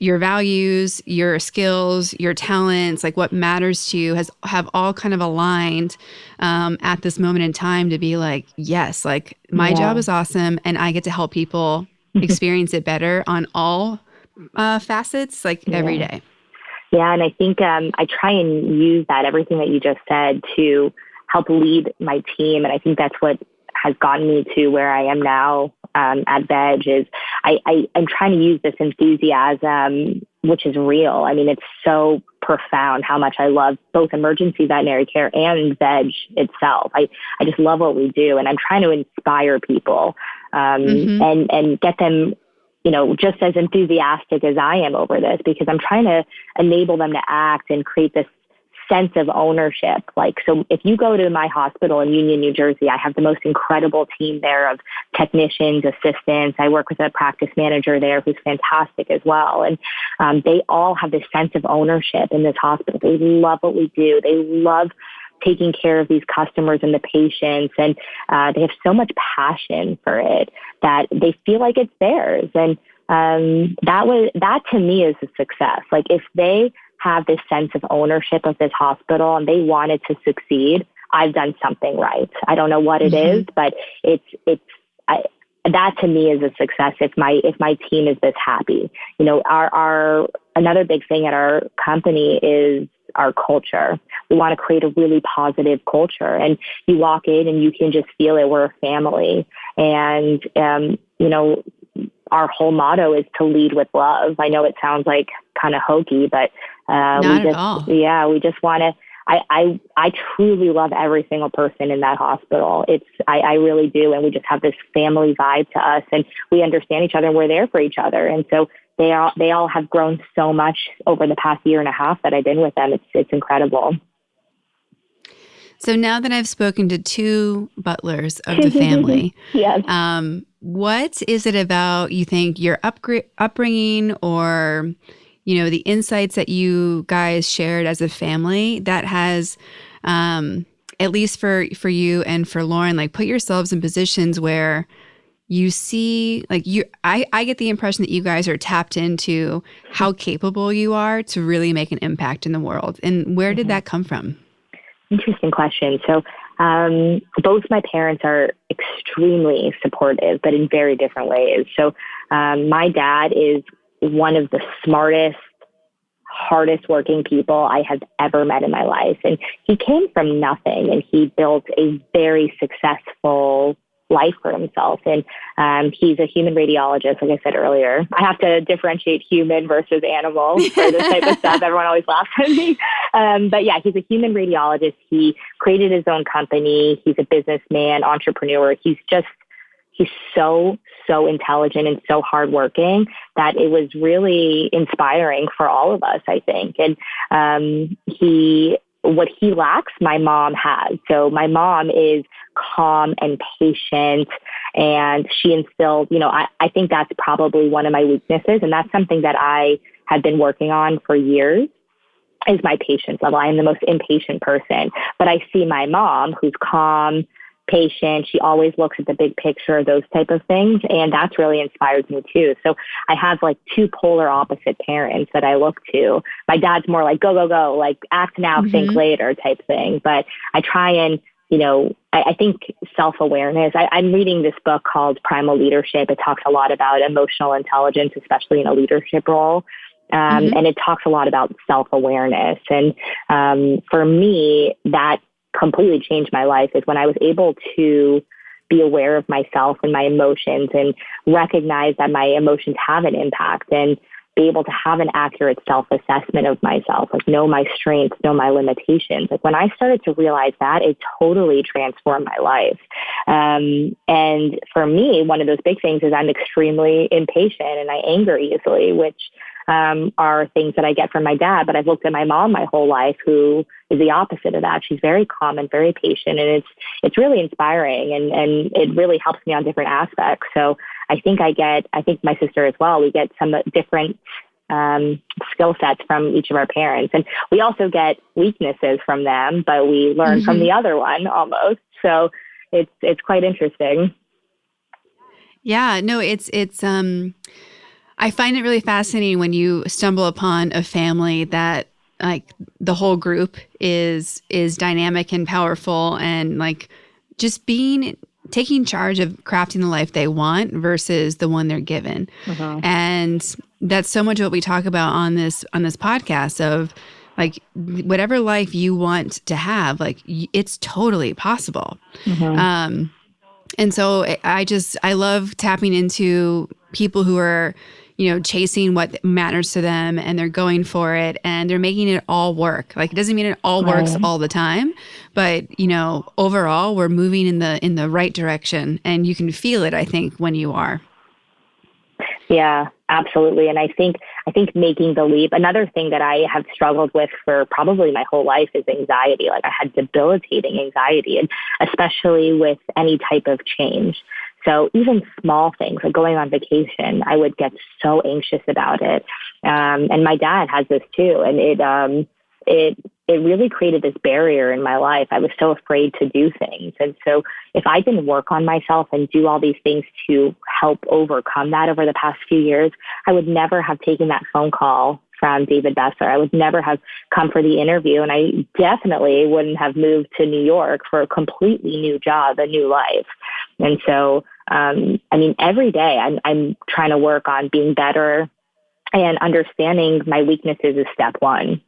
your values, your skills, your talents, what matters to you have all kind of aligned at this moment in time to be yes, my job is awesome and I get to help people experience it better on all facets every day. Yeah. And I think I try and use everything that you just said to help lead my team. And I think that's what has gotten me to where I am now at Veg is I'm trying to use this enthusiasm, which is real. I mean, it's so profound how much I love both emergency veterinary care and Veg itself. I just love what we do. And I'm trying to inspire people and get them, just as enthusiastic as I am over this, because I'm trying to enable them to act and create this sense of ownership. So if you go to my hospital in Union, New Jersey, I have the most incredible team there of technicians, assistants. I work with a practice manager there who's fantastic as well. And they all have this sense of ownership in this hospital. They love what we do. They love taking care of these customers and the patients. And they have so much passion for it that they feel like it's theirs. And that to me is a success. If they have this sense of ownership of this hospital and they want it to succeed, I've done something right. I don't know what it is, but that to me is a success. If my team is this happy, our another big thing at our company is our culture. We want to create a really positive culture, and you walk in and you can just feel it. We're a family, and our whole motto is to lead with love. I know it sounds kind of hokey, but we just want to, I truly love every single person in that hospital. I really do. And we just have this family vibe to us, and we understand each other and we're there for each other. And so they all have grown so much over the past year and a half that I've been with them. It's incredible. So now that I've spoken to two butlers of the family, Yes. What is it about, you think, your upbringing or, the insights that you guys shared as a family that has, at least for you and for Lauren, like put yourselves in positions where you see, like I get the impression that you guys are tapped into how capable you are to really make an impact in the world. And where did that come from? Interesting question. So both my parents are extremely supportive, but in very different ways. So my dad is one of the smartest, hardest working people I have ever met in my life. And he came from nothing and he built a very successful life for himself. And he's a human radiologist, like I said earlier. I have to differentiate human versus animal for this type of stuff. Everyone always laughs at me. But yeah, he's a human radiologist. He created his own company. He's a businessman, entrepreneur. He's so intelligent and so hardworking that it was really inspiring for all of us, I think. And what he lacks, my mom has. So my mom is calm and patient, and she instilled, I think that's probably one of my weaknesses. And that's something that I have been working on for years, is my patience level. I am the most impatient person, but I see my mom, who's calm, patient. She always looks at the big picture, those type of things. And that's really inspired me too. So I have like two polar opposite parents that I look to. My dad's more like, go, go, go, like act now, think later type thing. But I try and, I think self-awareness. I'm reading this book called Primal Leadership. It talks a lot about emotional intelligence, especially in a leadership role. And it talks a lot about self-awareness. And for me, that completely changed my life is when I was able to be aware of myself and my emotions and recognize that my emotions have an impact and be able to have an accurate self-assessment of myself, like know my strengths, know my limitations. Like when I started to realize that, it totally transformed my life. And for me, one of those big things is I'm extremely impatient and I anger easily, which are things that I get from my dad. But I've looked at my mom my whole life, who is the opposite of that. She's very calm and very patient, and it's really inspiring, and it really helps me on different aspects. So I think my sister as well, we get some different skill sets from each of our parents. And we also get weaknesses from them, but we learn from the other one almost. So it's quite interesting. Yeah, no, it's I find it really fascinating when you stumble upon a family that like the whole group is dynamic and powerful and like just taking charge of crafting the life they want versus the one they're given. And that's so much what we talk about on this podcast of like whatever life you want to have, like it's totally possible. And so I love tapping into people who are, chasing what matters to them and they're going for it and they're making it all work. Like it doesn't mean it all works all the time, but overall we're moving in the right direction and you can feel it, I think, when you are. Yeah, absolutely. And I think making the leap, another thing that I have struggled with for probably my whole life is anxiety. Like I had debilitating anxiety, and especially with any type of change. So even small things like going on vacation, I would get so anxious about it. And my dad has this too. And it really created this barrier in my life. I was so afraid to do things. And so if I didn't work on myself and do all these things to help overcome that over the past few years, I would never have taken that phone call from David Besser. I would never have come for the interview. And I definitely wouldn't have moved to New York for a completely new job, a new life. And so, every day I'm trying to work on being better, and understanding my weaknesses is step one.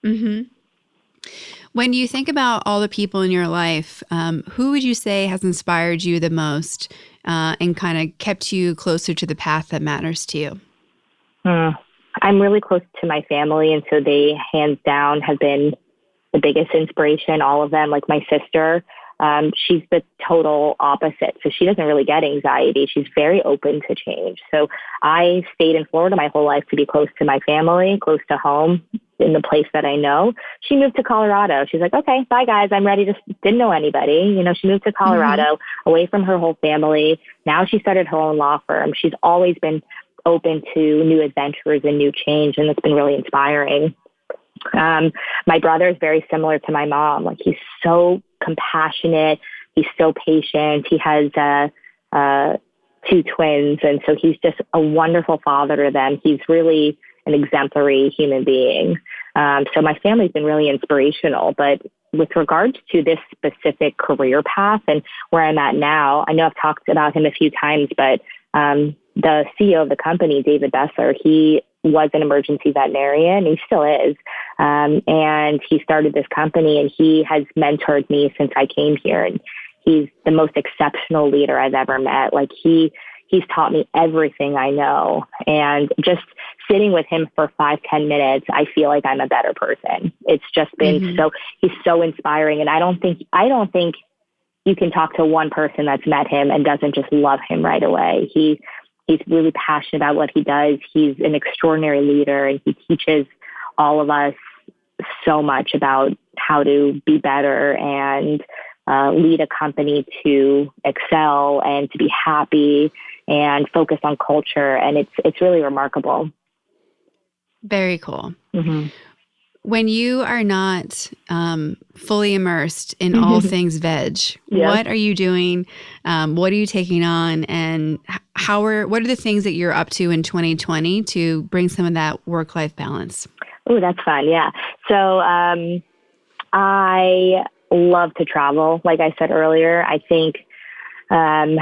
When you think about all the people in your life, who would you say has inspired you the most and kind of kept you closer to the path that matters to you? I'm really close to my family, and so they hands down have been the biggest inspiration, all of them. Like my sister, she's the total opposite. So she doesn't really get anxiety. She's very open to change. So I stayed in Florida my whole life to be close to my family, close to home. in the place that I know. She moved to Colorado. She's like, okay, bye guys. I'm ready to, didn't know anybody. She moved to Colorado away from her whole family. Now she started her own law firm. She's always been open to new adventures and new change. And it's been really inspiring. My brother is very similar to my mom. Like, he's so compassionate. He's so patient. He has, 2 twins. And so he's just a wonderful father to them. He's really an exemplary human being. So my family's been really inspirational, but with regards to this specific career path and where I'm at now, I know I've talked about him a few times, but, the CEO of the company, David Butler, he was an emergency veterinarian. He still is. And he started this company, and he has mentored me since I came here. And he's the most exceptional leader I've ever met. Like, he's taught me everything I know. And just sitting with him for 5-10 minutes, I feel like I'm a better person. It's just been he's so inspiring. And I don't think you can talk to one person that's met him and doesn't just love him right away. He's really passionate about what he does. He's an extraordinary leader, and he teaches all of us so much about how to be better and lead a company to excel and to be happy and focus on culture. And it's really remarkable. Very cool. When you are not fully immersed in all things veg, what are you doing? What are you taking on? And what are the things that you're up to in 2020 to bring some of that work-life balance? Oh, that's fun. Yeah. So I love to travel. Like I said earlier, I think, I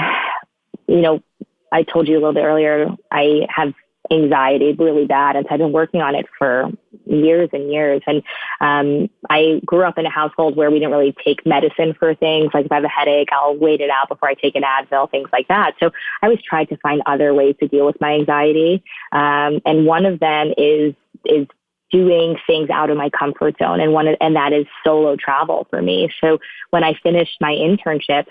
told you a little bit earlier, I have anxiety really bad. And so I've been working on it for years and years. And I grew up in a household where we didn't really take medicine for things. Like, if I have a headache, I'll wait it out before I take an Advil, things like that. So I always tried to find other ways to deal with my anxiety. And one of them is doing things out of my comfort zone. And that is solo travel for me. So when I finished my internship,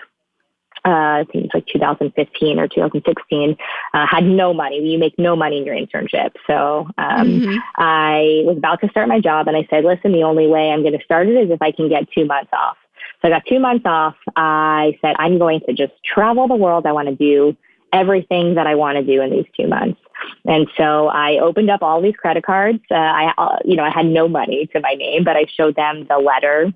I think it's like 2015 or 2016, had no money. You make no money in your internship. So I was about to start my job, and I said, listen, the only way I'm going to start it is if I can get 2 months off. So I got 2 months off. I said, I'm going to just travel the world. I want to do everything that I want to do in these 2 months. And so I opened up all these credit cards. I had no money to my name, but I showed them the letter,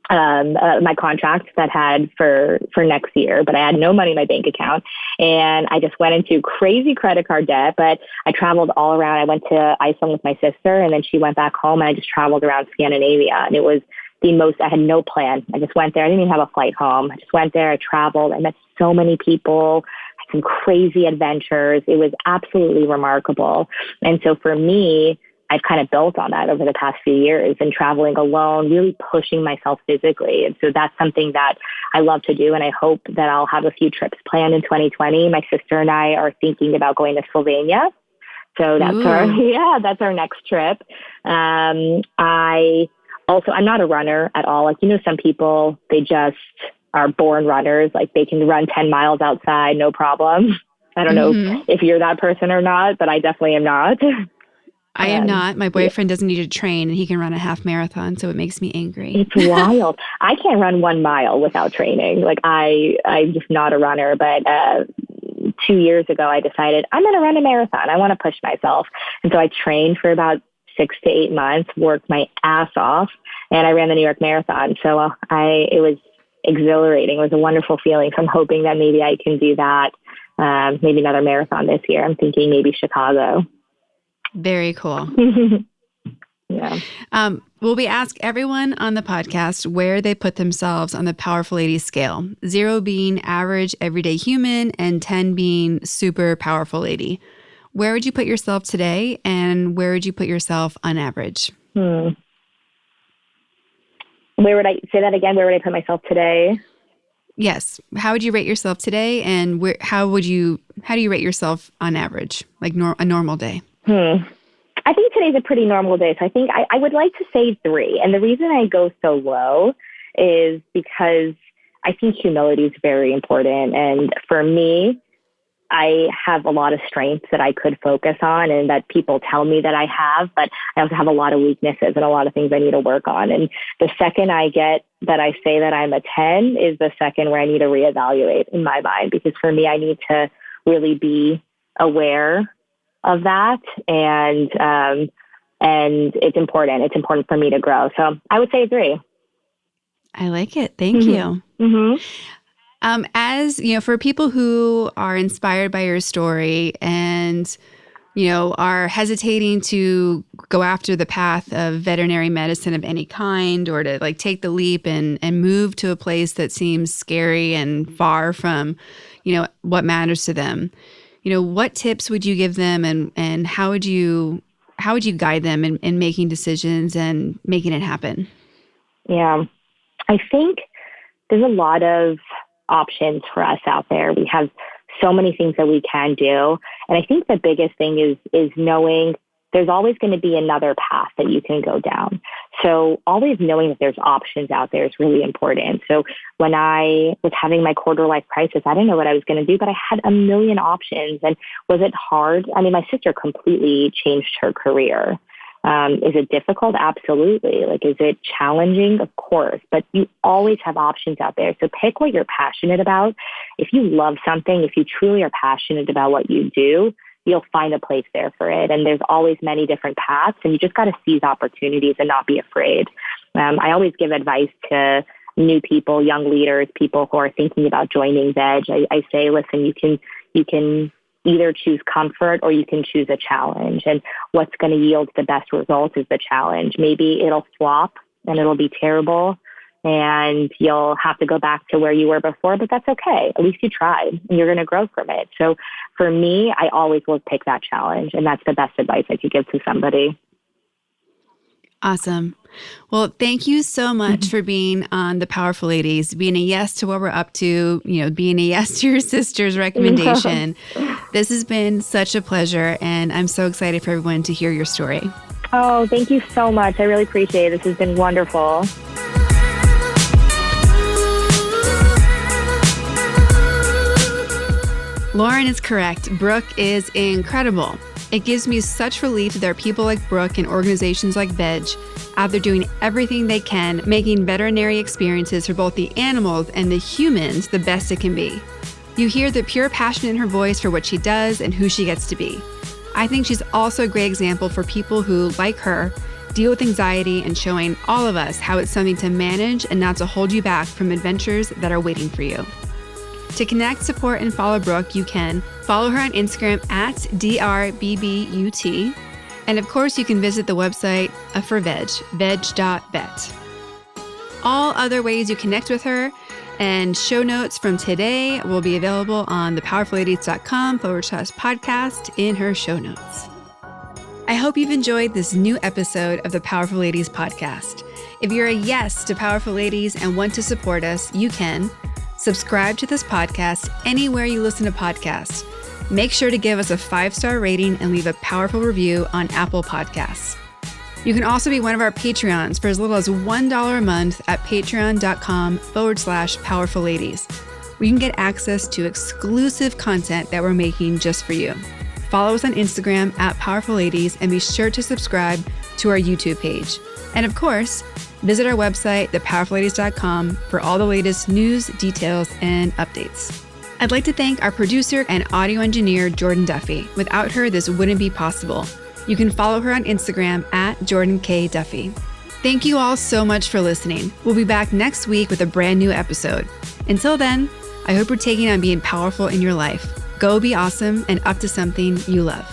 my contract that had for next year, but I had no money in my bank account. And I just went into crazy credit card debt, but I traveled all around. I went to Iceland with my sister, and then she went back home, and I just traveled around Scandinavia. And it was I had no plan. I just went there. I didn't even have a flight home. I just went there. I traveled. I met so many people, had some crazy adventures. It was absolutely remarkable. And so for me, I've kind of built on that over the past few years, and traveling alone, really pushing myself physically. And so that's something that I love to do. And I hope that I'll have a few trips planned in 2020. My sister and I are thinking about going to Slovenia. So that's our next trip. I'm not a runner at all. Like, some people, they just are born runners. Like, they can run 10 miles outside, no problem. I don't know if you're that person or not, but I definitely am not. I am not. My boyfriend doesn't need to train, and he can run a half marathon, so it makes me angry. It's wild. I can't run 1 mile without training. Like, I'm just not a runner. But 2 years ago, I decided I'm going to run a marathon. I want to push myself. And so I trained for about 6 to 8 months, worked my ass off, and I ran the New York Marathon. So it was exhilarating. It was a wonderful feeling. So I'm hoping that maybe I can do that, maybe another marathon this year. I'm thinking maybe Chicago. Very cool. Yeah. We ask everyone on the podcast where they put themselves on the Powerful 80 scale, 0 being average, everyday human, and 10 being super powerful 80. Where would you put yourself today, and where would you put yourself on average? Where would I say that again? Where would I put myself today? Yes. How would you rate yourself today, and how do you rate yourself on average, like a normal day? I think today's a pretty normal day. So I think I would like to say 3. And the reason I go so low is because I think humility is very important. And for me, I have a lot of strengths that I could focus on and that people tell me that I have, but I also have a lot of weaknesses and a lot of things I need to work on. And the second I get that I say that I'm a 10 is the second where I need to reevaluate in my mind, because for me, I need to really be aware of that. And it's important. It's important for me to grow. So I would say a 3. I like it. Thank you. Mm-hmm. As you know, for people who are inspired by your story and, are hesitating to go after the path of veterinary medicine of any kind, or to take the leap and move to a place that seems scary and far from, what matters to them, what tips would you give them, and how would you guide them in making decisions and making it happen? Yeah, I think there's a lot of options for us out there. We have so many things that we can do. And I think the biggest thing is knowing there's always going to be another path that you can go down. So always knowing that there's options out there is really important. So when I was having my quarter life crisis, I didn't know what I was going to do, but I had a million options. And was it hard? I mean, my sister completely changed her career. Is it difficult? Absolutely. Is it challenging? Of course. But you always have options out there. So pick what you're passionate about. If you love something, if you truly are passionate about what you do, you'll find a place there for it. And there's always many different paths, and you just got to seize opportunities and not be afraid. I always give advice to new people, young leaders, people who are thinking about joining VEG. I say, listen, you can either choose comfort or you can choose a challenge. And what's going to yield the best results is the challenge. Maybe it'll flop and it'll be terrible and you'll have to go back to where you were before, but that's okay. At least you tried and you're going to grow from it. So for me, I always will pick that challenge, and that's the best advice I could give to somebody. Awesome. Well, thank you so much for being on The Powerful Ladies, being a yes to what we're up to, being a yes to your sister's recommendation. This has been such a pleasure, and I'm so excited for everyone to hear your story. Oh, thank you so much. I really appreciate it. This has been wonderful. Lauren is correct. Brooke is incredible. It gives me such relief that there are people like Brooke and organizations like VEG out there doing everything they can, making veterinary experiences for both the animals and the humans the best it can be. You hear the pure passion in her voice for what she does and who she gets to be. I think she's also a great example for people who, like her, deal with anxiety, and showing all of us how it's something to manage and not to hold you back from adventures that are waiting for you. To connect, support, and follow Brooke, you can follow her on Instagram at DRBBUT. And of course, you can visit the website for VEG, veg.vet. All other ways you connect with her and show notes from today will be available on thepowerfulladies.com/podcast in her show notes. I hope you've enjoyed this new episode of the Powerful Ladies podcast. If you're a yes to Powerful Ladies and want to support us, you can subscribe to this podcast anywhere you listen to podcasts. Make sure to give us a 5-star rating and leave a powerful review on Apple Podcasts. You can also be one of our Patreons for as little as $1 a month at patreon.com/powerful ladies. We can get access to exclusive content that we're making just for you. Follow us on Instagram at Powerful Ladies and be sure to subscribe to our YouTube page. And of course, visit our website, thepowerfulladies.com, for all the latest news, details, and updates. I'd like to thank our producer and audio engineer, Jordan Duffy. Without her, this wouldn't be possible. You can follow her on Instagram at Jordan K. Duffy. Thank you all so much for listening. We'll be back next week with a brand new episode. Until then, I hope you're taking on being powerful in your life. Go be awesome and up to something you love.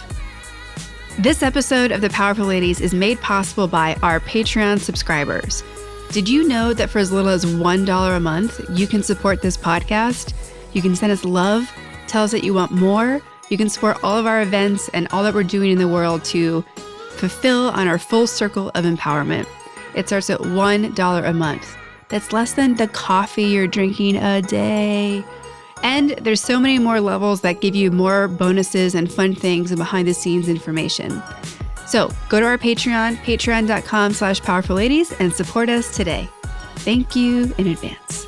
This episode of The Powerful Ladies is made possible by our Patreon subscribers. Did you know that for as little as $1 a month, you can support this podcast? You can send us love, tell us that you want more. You can support all of our events and all that we're doing in the world to fulfill on our full circle of empowerment. It starts at $1 a month. That's less than the coffee you're drinking a day. And there's so many more levels that give you more bonuses and fun things and behind the scenes information. So go to our Patreon, patreon.com/powerfulladies, and support us today. Thank you in advance.